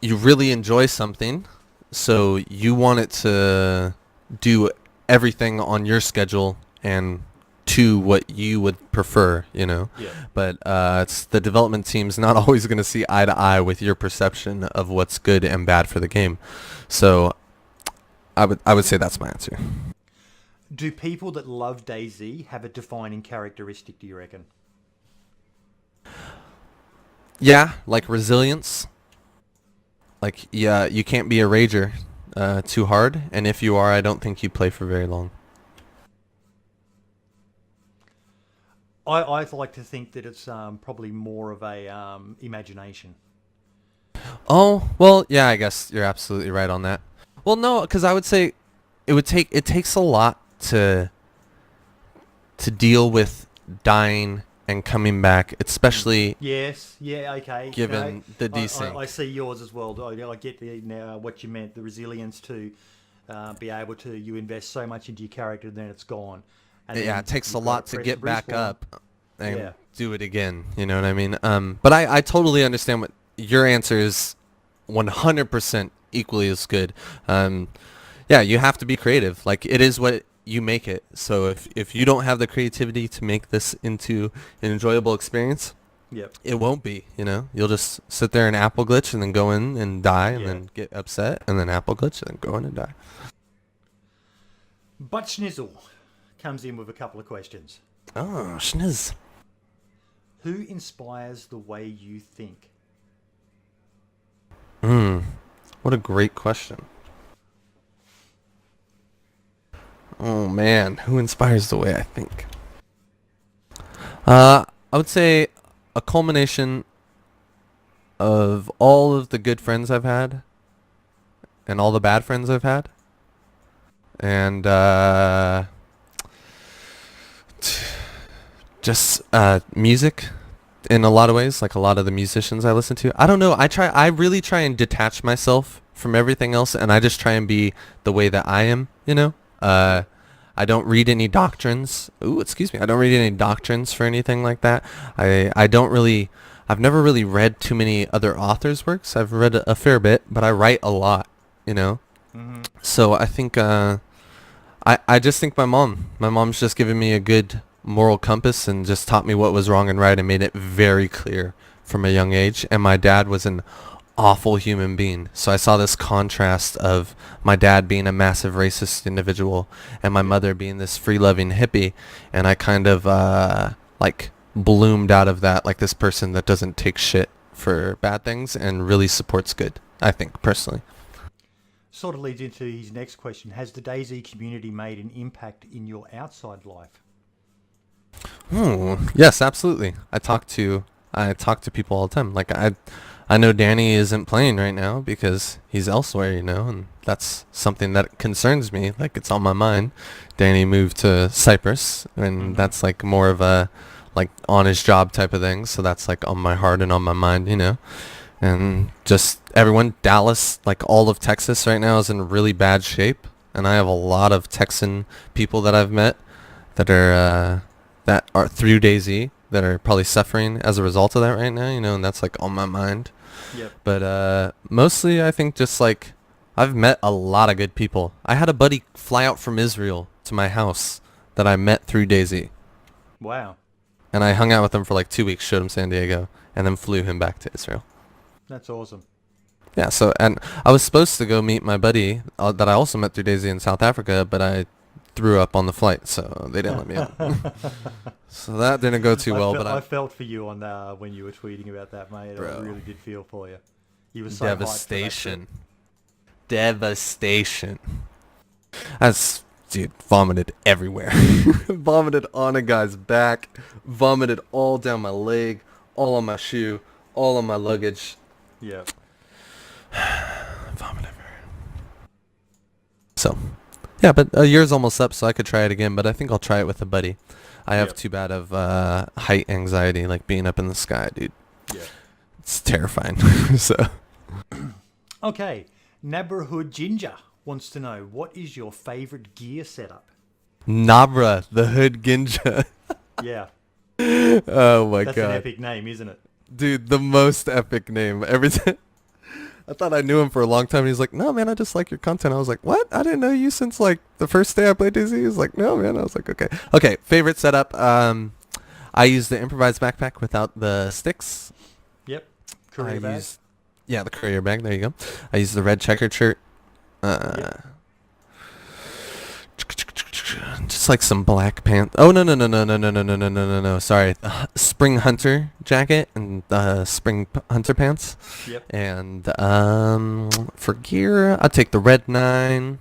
you really enjoy something, so you want it to do everything on your schedule and to what you would prefer, Yeah. But it's the development team's not always going to see eye to eye with your perception of what's good and bad for the game. So I would say that's my answer. Do people that love Dayz have a defining characteristic, do you reckon? Yeah, like resilience. Like, yeah, you can't be a rager too hard, and if you are, I don't think you play for very long. I like to think that it's probably more of a imagination. Oh, well, yeah, I guess you're absolutely right on that. Well, no, because I would say it takes a lot to deal with dying and coming back, especially yes, yeah, okay. Given the desync. I see yours as well. I get now what you meant, the resilience to be able to, you invest so much into your character, then it's gone. And yeah, it takes a lot to get back up and do it again. You know what I mean? But I totally understand what your answer is. 100% equally as good. Yeah, you have to be creative. Like, it is what you make it. So if you don't have the creativity to make this into an enjoyable experience, it won't be. You'll just sit there and apple glitch and then go in and die and then get upset and then apple glitch and then go in and die. But Schnizzle comes in with a couple of questions. Oh, schniz. Who inspires the way you think? What a great question. Oh man, who inspires the way I think? I would say a culmination of all of the good friends I've had and all the bad friends I've had. And just music in a lot of ways, like a lot of the musicians I listen to. I don't know, I really try and detach myself from everything else, and I just try and be the way that I am, I don't read any doctrines. I don't read any doctrines for anything like that. I've never really read too many other authors' works. I've read a fair bit, but I write a lot, So I think, I just think my mom's just given me a good moral compass and just taught me what was wrong and right and made it very clear from a young age. And my dad was an awful human being. So I saw this contrast of my dad being a massive racist individual and my mother being this free-loving hippie, and I kind of like bloomed out of that, like this person that doesn't take shit for bad things and really supports good, I think, personally. Sort of leads into his next question. Has the Dayz community made an impact in your outside life? Yes, absolutely. I talk to people all the time. Like I know Danny isn't playing right now because he's elsewhere, you know, and that's something that concerns me. Like, it's on my mind. Danny moved to Cyprus, and that's like more of a like on his job type of thing. So that's like on my heart and on my mind, you know. And just everyone, Dallas, like all of Texas right now is in really bad shape. And I have a lot of Texan people that I've met that are through Dayz that are probably suffering as a result of that right now, you know, and that's like on my mind. Yep. But mostly I think just like I've met a lot of good people. I had a buddy fly out from Israel to my house that I met through Dayz. Wow. And I hung out with him for like 2 weeks, showed him San Diego, and then flew him back to Israel. That's awesome. Yeah, so, and I was supposed to go meet my buddy that I also met through Dayz in South Africa, but I threw up on the flight, so they didn't let me out. So that didn't go too well. I felt for you on when you were tweeting about that, mate. Bro. I really did feel for you. You were so devastation. Devastation. Dude, vomited everywhere. Vomited on a guy's back. Vomited all down my leg, all on my shoe, all on my luggage. Yeah. Vomit everywhere. So, yeah, but a year's almost up, so I could try it again, but I think I'll try it with a buddy. I have too bad of height anxiety, like being up in the sky, dude. Yeah. It's terrifying. So. Okay. Neighborhood Ginger wants to know, what is your favorite gear setup? Nabra, the Hood Ginja. Yeah. Oh my God. That's an epic name, isn't it? Dude, the most epic name. Every time. I thought I knew him for a long time. And he's like, no, man, I just like your content. I was like, what? I didn't know you since like the first day I played Dayz. He was like, no, man. I was like, okay. Okay, favorite setup. I use the improvised backpack without the sticks. Yep. Courier bag. Yeah, the courier bag. There you go. I use the red checkered shirt. Just like some black pants. Oh no! Sorry, spring hunter jacket and spring hunter pants. Yep. And for gear, I'll take the Red 9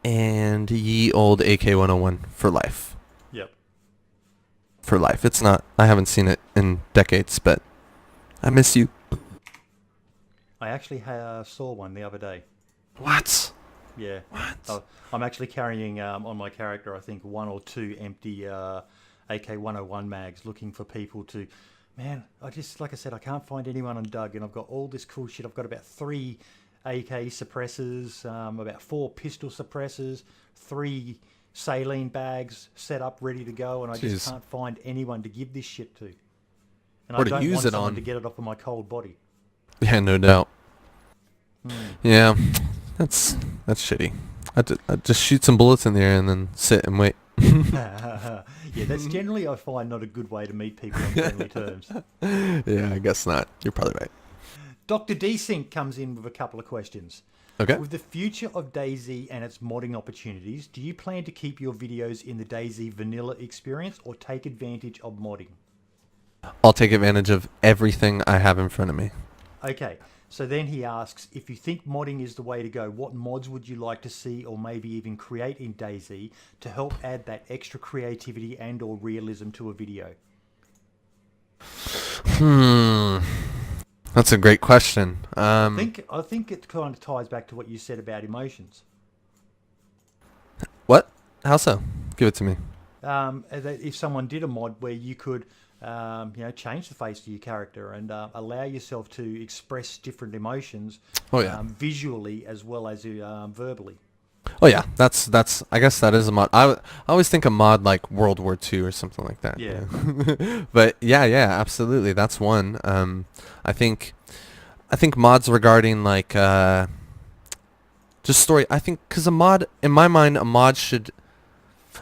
and ye old AK-101 for life. Yep. For life. It's not. I haven't seen it in decades, but I miss you. I actually saw one the other day. What? Yeah. What? I'm actually carrying on my character, I think, 1 or 2 empty AK-101 mags, looking for people to... Man, like I said, I can't find anyone on Doug, and I've got all this cool shit. I've got about 3 AK suppressors, about 4 pistol suppressors, 3 saline bags set up, ready to go, and I just can't find anyone to give this shit to. And or I to don't use want it someone on. to get it off of my cold body. Yeah, no doubt. Yeah, that's shitty. I just shoot some bullets in the air and then sit and wait. Yeah, that's generally, I find, not a good way to meet people on friendly terms. Yeah, I guess not. You're probably right. Dr. Desync comes in with a couple of questions. Okay. With the future of Dayz and its modding opportunities, do you plan to keep your videos in the Dayz vanilla experience or take advantage of modding? I'll take advantage of everything I have in front of me. Okay, so then he asks, if you think modding is the way to go, what mods would you like to see or maybe even create in Dayz to help add that extra creativity and or realism to a video? That's a great question. I think it kind of ties back to what you said about emotions. What? How so? Give it to me. If someone did a mod where you could change the face of your character and allow yourself to express different emotions visually as well as verbally. Oh yeah, that's. I guess that is a mod. I always think a mod like World War II or something like that. Yeah. But yeah, absolutely. That's one. I think mods regarding like just story. I think because a mod, in my mind, a mod should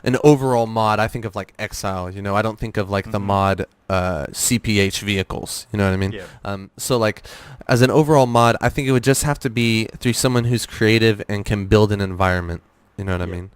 an overall mod, I think of like Exile. You know, I don't think of like the mod CPH vehicles. You know what I mean? Yeah. So like as an overall mod, I think it would just have to be through someone who's creative and can build an environment. You know what I mean?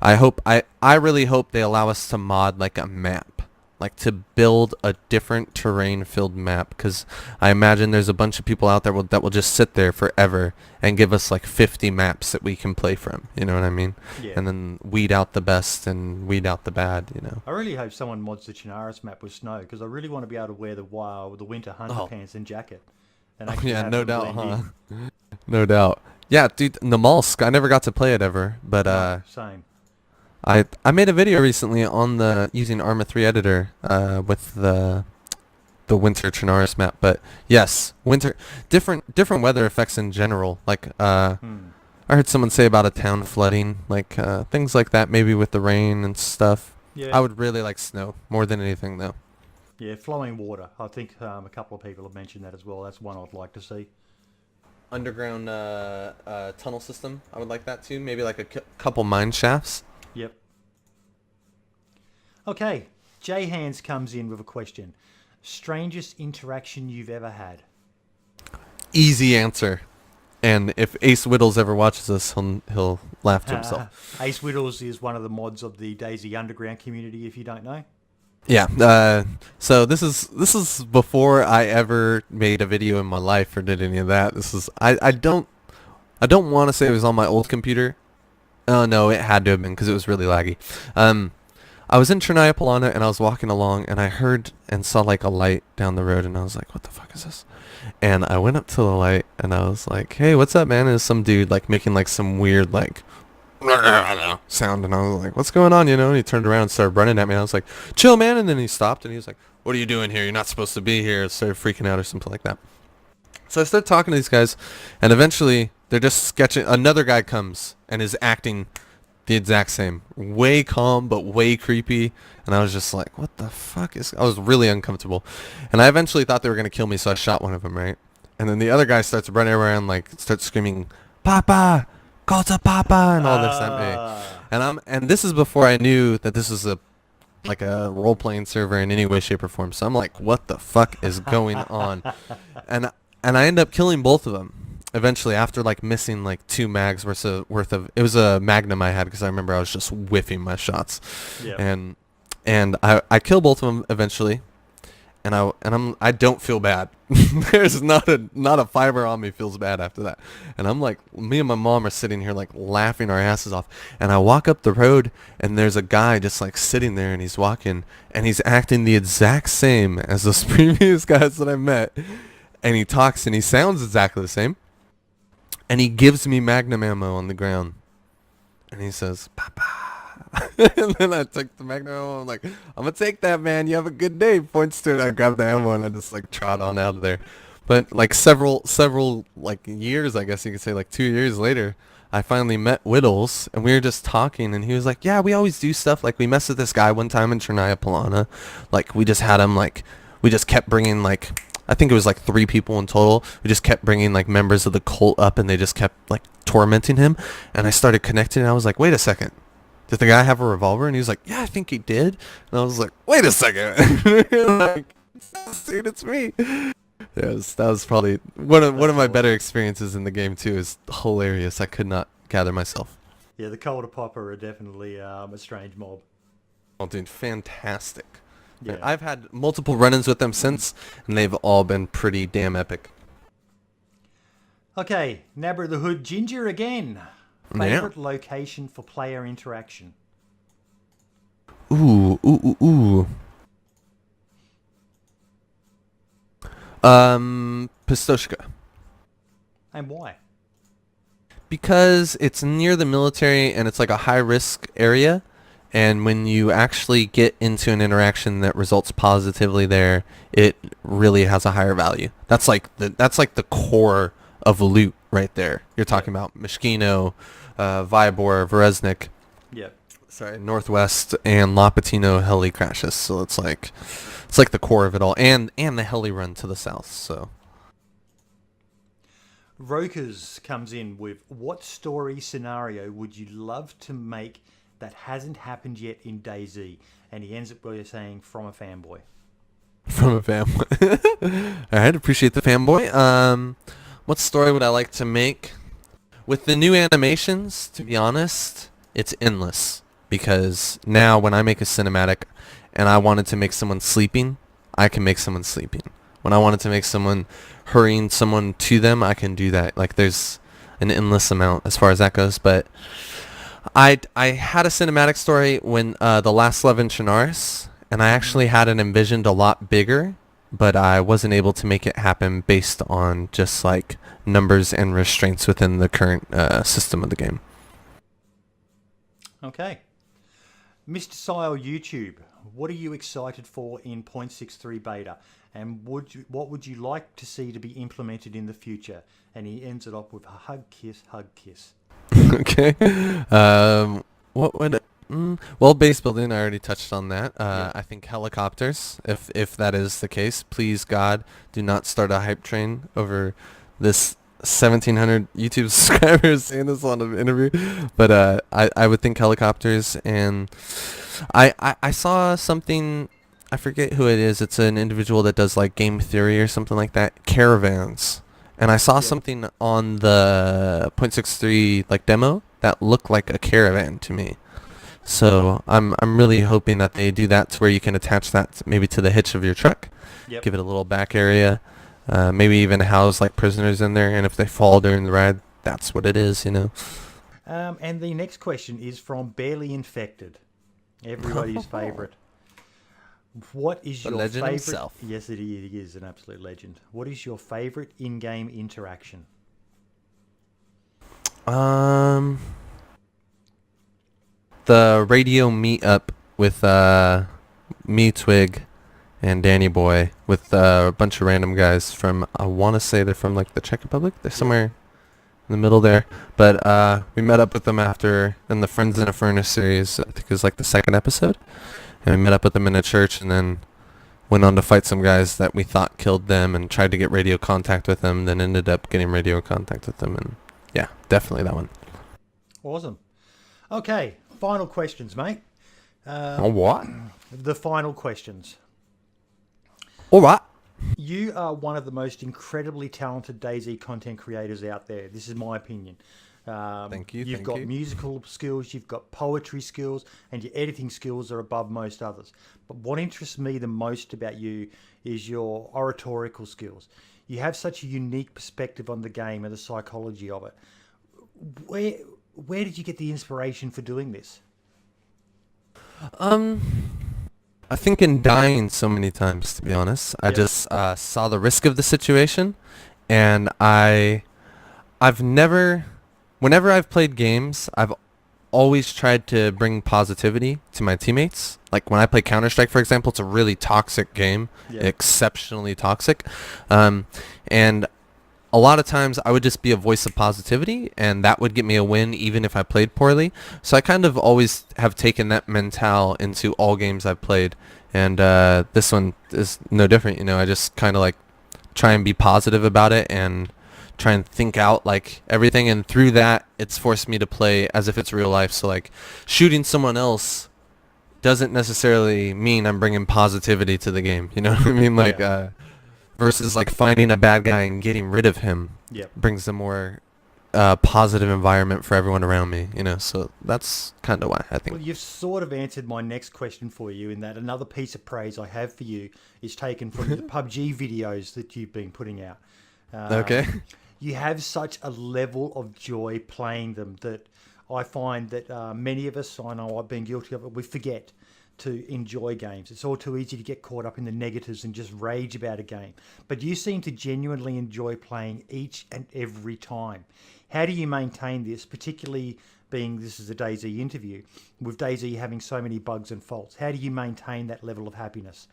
I really hope they allow us to mod like a map, like to build a different terrain filled map, because I imagine there's a bunch of people out there that will just sit there forever and give us like 50 maps that we can play from. You know what I mean? Yeah. And then weed out the best and weed out the bad. You know. I really hope someone mods the Chinaris map with snow, because I really want to be able to wear the winter hunter pants and jacket. And actually Yeah, have no them doubt, blend huh? No doubt. Yeah, dude, Namalsk, I never got to play it ever, but in. Same. I made a video recently on the using Arma 3 editor with the winter Chinaris map, but yes, winter different weather effects in general. Like I heard someone say about a town flooding, like things like that, maybe with the rain and stuff. Yeah. I would really like snow more than anything though. Yeah, flowing water. I think a couple of people have mentioned that as well. That's one I'd like to see. Underground tunnel system, I would like that too. Maybe like a couple mine shafts. Yep. Okay, J Hands comes in with a question. Strangest interaction you've ever had? Easy answer. And if Ace Whittles ever watches this, he'll laugh to himself. Ace Whittles is one of the mods of the Dayz Underground community, if you don't know. Yeah. So this is before I ever made a video in my life or did any of that. This is I don't want to say it was on my old computer. Oh no, it had to have been because it was really laggy. I was in Trinayapalana and I was walking along and I heard and saw like a light down the road and I was like, what the fuck is this? And I went up to the light and I was like, hey, what's up, man? And there's some dude like making like some weird like sound and I was like, what's going on, you know? And he turned around and started running at me and I was like, chill, man. And then he stopped and he was like, what are you doing here? You're not supposed to be here. And started freaking out or something like that. So I started talking to these guys and eventually they're just sketching. Another guy comes and is acting the exact same. Way calm, but way creepy. And I was just like, what the fuck is... I was really uncomfortable. And I eventually thought they were going to kill me, so I shot one of them, right? And then the other guy starts running around, like, starts screaming, Papa! Call to Papa! And all this at me. And this is before I knew that this was a role-playing server in any way, shape, or form. So I'm like, what the fuck is going on? And I end up killing both of them. Eventually, after like missing like 2 mags worth of it was a Magnum I had because I remember I was just whiffing my shots, and I kill both of them eventually, and I don't feel bad. There's not a fiber on me feels bad after that, and I'm like, me and my mom are sitting here like laughing our asses off, and I walk up the road and there's a guy just like sitting there and he's walking and he's acting the exact same as those previous guys that I met, and he talks and he sounds exactly the same. And he gives me Magnum ammo on the ground. And he says, Papa. And then I took the Magnum ammo. I'm like, I'm going to take that, man. You have a good day. Points to it. I grabbed the ammo and I just like trot on out of there. But like several like years, I guess you could say, like 2 years later, I finally met Whittles. And we were just talking. And he was like, yeah, we always do stuff. Like we messed with this guy one time in Trinayapalana. Like we just had him like, we just kept bringing like... I think it was like 3 people in total. We just kept bringing like members of the cult up and they just kept like tormenting him. And I started connecting and I was like, wait a second. Did the guy have a revolver? And he was like, yeah, I think he did. And I was like, wait a second. Like, dude, it's me. That was probably one of my better experiences in the game too. Is hilarious. I could not gather myself. Yeah, the Cold Popper are definitely a strange mob. Oh, dude, fantastic. Yeah. I've had multiple run-ins with them since, and they've all been pretty damn epic. Okay, Nabber the Hood Ginger again. Favorite location for player interaction? Ooh. Pistoshka. And why? Because it's near the military and it's like a high-risk area. And when you actually get into an interaction that results positively there, it really has a higher value. That's like the core of loot right there. You're talking about Mishkino, Vybor, Vereznik, Northwest, and Lapatino heli crashes. So it's like the core of it all, and the heli run to the south. So Rochas comes in with, what story scenario would you love to make that hasn't happened yet in Dayz? And he ends up by saying, from a fanboy. From a fanboy. All right, appreciate the fanboy. What story would I like to make? With the new animations, to be honest, it's endless. Because now when I make a cinematic and I wanted to make someone sleeping, I can make someone sleeping. When I wanted to make someone hurrying someone to them, I can do that. Like, there's an endless amount as far as that goes. But I had a cinematic story when the last Love in Chernarus, and I actually had it envisioned a lot bigger, but I wasn't able to make it happen based on just like numbers and restraints within the current system of the game. Okay. Mr. Ciao YouTube, what are you excited for in 0.63 beta? And what would you like to see to be implemented in the future? And he ends it up with a hug, kiss, hug, kiss. Okay. What would... well, base building, I already touched on that. I think helicopters, if that is the case. Please, God, do not start a hype train over this 1,700 YouTube subscribers saying this on an interview. But I would think helicopters, and I saw something, I forget who it is. It's an individual that does like game theory or something like that. Caravans. And I saw something on the 0.63 like demo that looked like a caravan to me. So I'm really hoping that they do that to where you can attach that maybe to the hitch of your truck, give it a little back area, maybe even house like prisoners in there, and if they fall during the ride, that's what it is, you know. And the next question is from Barely Infected, everybody's favorite. What is your favorite? Himself. Yes, it is an absolute legend. What is your favorite in-game interaction? The radio meetup with me, Twig, and Danny Boy with a bunch of random guys from, I want to say they're from like the Czech Republic. They're somewhere in the middle there. But we met up with them after in the Friends in a Furnace series. I think it was like the second episode. And we met up with them in a church and then went on to fight some guys that we thought killed them and tried to get radio contact with them, then ended up getting radio contact with them. And yeah, definitely that one. Awesome. Okay, final questions, mate. What? The final questions. All right. You are one of the most incredibly talented Dayz content creators out there. This is my opinion. Thank you. You've got musical skills, you've got poetry skills, and your editing skills are above most others. But what interests me the most about you is your oratorical skills. You have such a unique perspective on the game and the psychology of it. Where did you get the inspiration for doing this? I think in dying so many times, to be honest, I just saw the risk of the situation, and I've never, whenever I've played games, I've always tried to bring positivity to my teammates. Like when I play Counter-Strike, for example, it's a really toxic game, exceptionally toxic, and a lot of times I would just be a voice of positivity, and that would get me a win even if I played poorly. So I kind of always have taken that mental into all games I've played, and this one is no different. You know, I just kind of like try and be positive about it and try and think out like everything, and through that it's forced me to play as if it's real life. So like shooting someone else doesn't necessarily mean I'm bringing positivity to the game. You know what I mean? Like versus like finding a bad guy and getting rid of him brings a more positive environment for everyone around me, you know. So that's kind of why I think. Well, you've sort of answered my next question for you in that another piece of praise I have for you is taken from the PUBG videos that you've been putting out. Okay. You have such a level of joy playing them that I find that many of us, I know I've been guilty of it, we forget to enjoy games. It's all too easy to get caught up in the negatives and just rage about a game. But you seem to genuinely enjoy playing each and every time. How do you maintain this, particularly being this is a Dayz interview, with Dayz having so many bugs and faults? How do you maintain that level of happiness?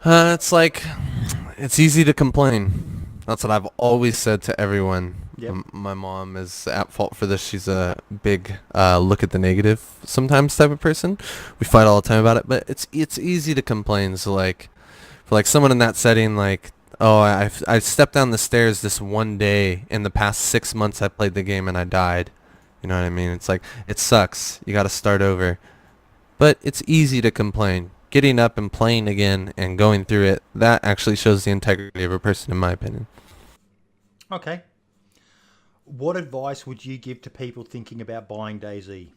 It's like, it's easy to complain. That's what I've always said to everyone. My mom is at fault for this. She's a big look at the negative sometimes type of person. We fight all the time about it, but it's easy to complain. So like, for like someone in that setting, like, oh, I stepped down the stairs this one day in the past 6 months I played the game and I died. You know what I mean? It's like, it sucks. You got to start over. But it's easy to complain. Getting up and playing again and going through it, that actually shows the integrity of a person, in my opinion. Okay. What advice would you give to people thinking about buying Dayz?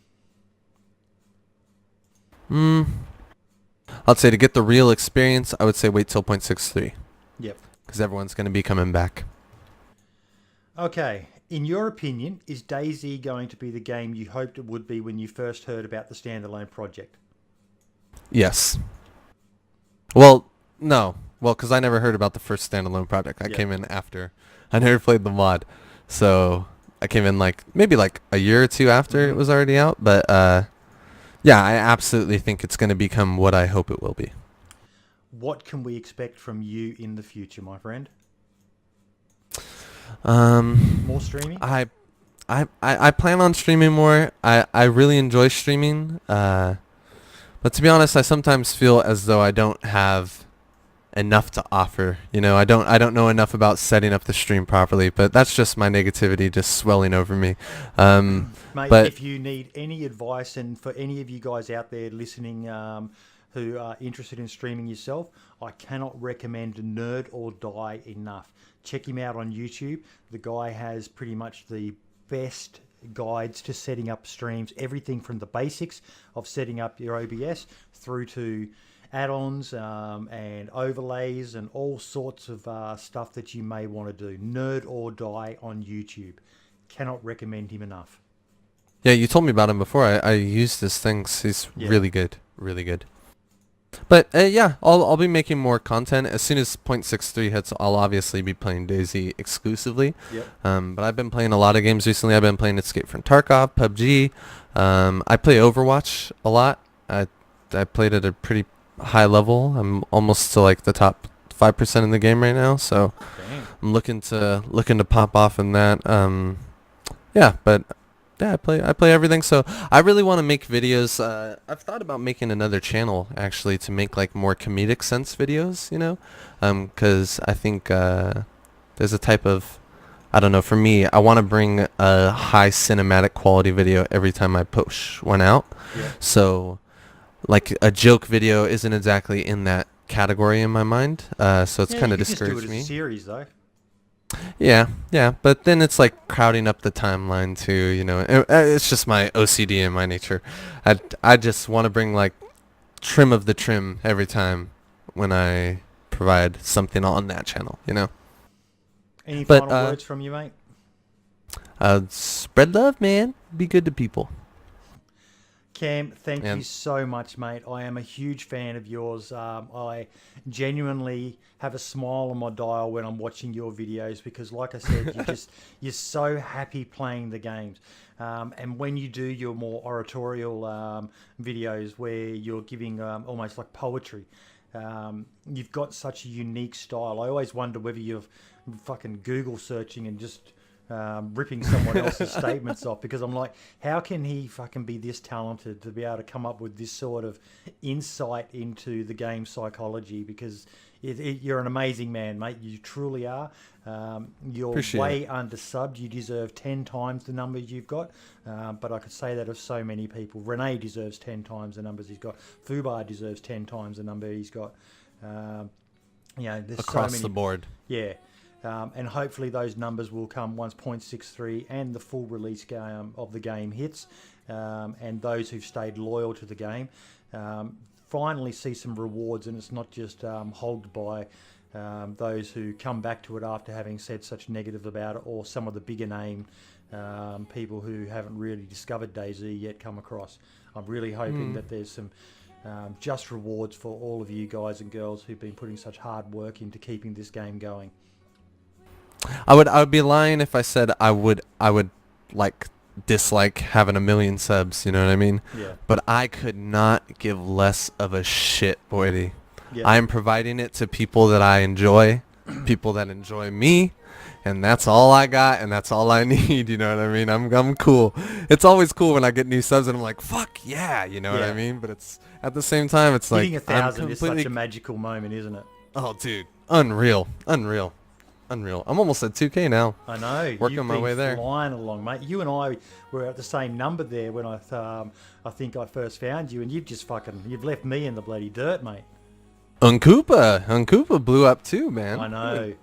I'd say to get the real experience, I would say wait till 0.63. Yep. Because everyone's going to be coming back. Okay. In your opinion, is Dayz going to be the game you hoped it would be when you first heard about the standalone project? Yes. Well, no. Well, because I never heard about the first standalone project. I came in after. I never played the mod. So I came in maybe a year or two after it was already out. But yeah, I absolutely think it's going to become what I hope it will be. What can we expect from you in the future, my friend? More streaming? I plan on streaming more. I really enjoy streaming. But to be honest, I sometimes feel as though I don't have enough to offer. You know, I don't know enough about setting up the stream properly. But that's just my negativity just swelling over me. Mate, but if you need any advice, and for any of you guys out there listening who are interested in streaming yourself, I cannot recommend Nerd or Die enough. Check him out on YouTube. The guy has pretty much the best guides to setting up streams, everything from the basics of setting up your OBS through to add-ons and overlays and all sorts of stuff that you may want to do. Nerd or Die on YouTube. Cannot recommend him enough. yeah, you told me about him before. I used his things. He's really good. Really good. But yeah, I'll be making more content. As soon as 0.63 hits, I'll obviously be playing Dayz exclusively. Yep. But I've been playing a lot of games recently. I've been playing Escape from Tarkov, PUBG. I play Overwatch a lot. I played at a pretty high level. I'm almost to the top 5% in the game right now. So Damn. I'm looking to pop off in that. Yeah, but yeah, I play everything. So I really want to make videos. I've thought about making another channel actually to make more comedic sense videos, you know, because I think there's a type of, I don't know, for me, I want to bring a high cinematic quality video every time I push one out. Yeah. So a joke video isn't exactly in that category in my mind. So it's kind of discouraged me. Just do it as a series though. Yeah, but then it's crowding up the timeline too, you know. It's just my OCD and my nature. I just want to bring trim of the trim every time when I provide something on that channel, you know. Any final words from you, mate? Spread love, man. Be good to people. Cam, thank you so much, mate. I am a huge fan of yours. I genuinely have a smile on my dial when I'm watching your videos because, like I said, you're so happy playing the games. And when you do your more oratorial videos where you're giving almost like poetry, you've got such a unique style. I always wonder whether you're fucking Google searching and just ripping someone else's statements off, because I'm like, how can he fucking be this talented to be able to come up with this sort of insight into the game psychology? Because you're an amazing man, mate. You truly are. You're way undersubbed. You deserve 10 times the numbers you've got. But I could say that of so many people. Renee deserves 10 times the numbers he's got. Fubar deserves 10 times the number he's got. There's across so many, the board. Yeah. And hopefully those numbers will come once 0.63 and the full release game of the game hits, and those who've stayed loyal to the game finally see some rewards, and it's not just hogged by those who come back to it after having said such negative about it, or some of the bigger name people who haven't really discovered Dayz yet come across. I'm really hoping that there's some just rewards for all of you guys and girls who've been putting such hard work into keeping this game going. I would be lying if I said I would dislike having 1 million subs, you know what I mean? Yeah. But I could not give less of a shit, Boydie. Yeah. I am providing it to people that I enjoy, people that enjoy me, and that's all I got, and that's all I need, you know what I mean? I'm cool. It's always cool when I get new subs and I'm like, fuck yeah, you know what I mean? But it's at the same time, it's hitting 1,000 is such a magical moment, isn't it? Oh, dude, unreal. Unreal. I'm almost at 2K now. I know. Working You've my been way there. flying along, mate. You and I were at the same number there when I think I first found you, and you've left me in the bloody dirt, mate. Unkoopa blew up too, man. I know. To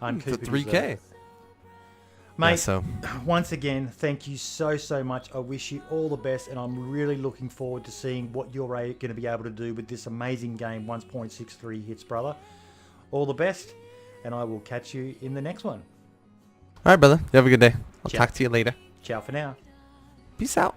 Unkoopa 3K. deserves. Mate, Yeah, so once again, thank you so much. I wish you all the best, and I'm really looking forward to seeing what you're going to be able to do with this amazing game, 1.63 hits, brother. All the best, and I will catch you in the next one. all right, brother. You have a good day. I'll Ciao. talk to you later. Ciao for now. Peace out.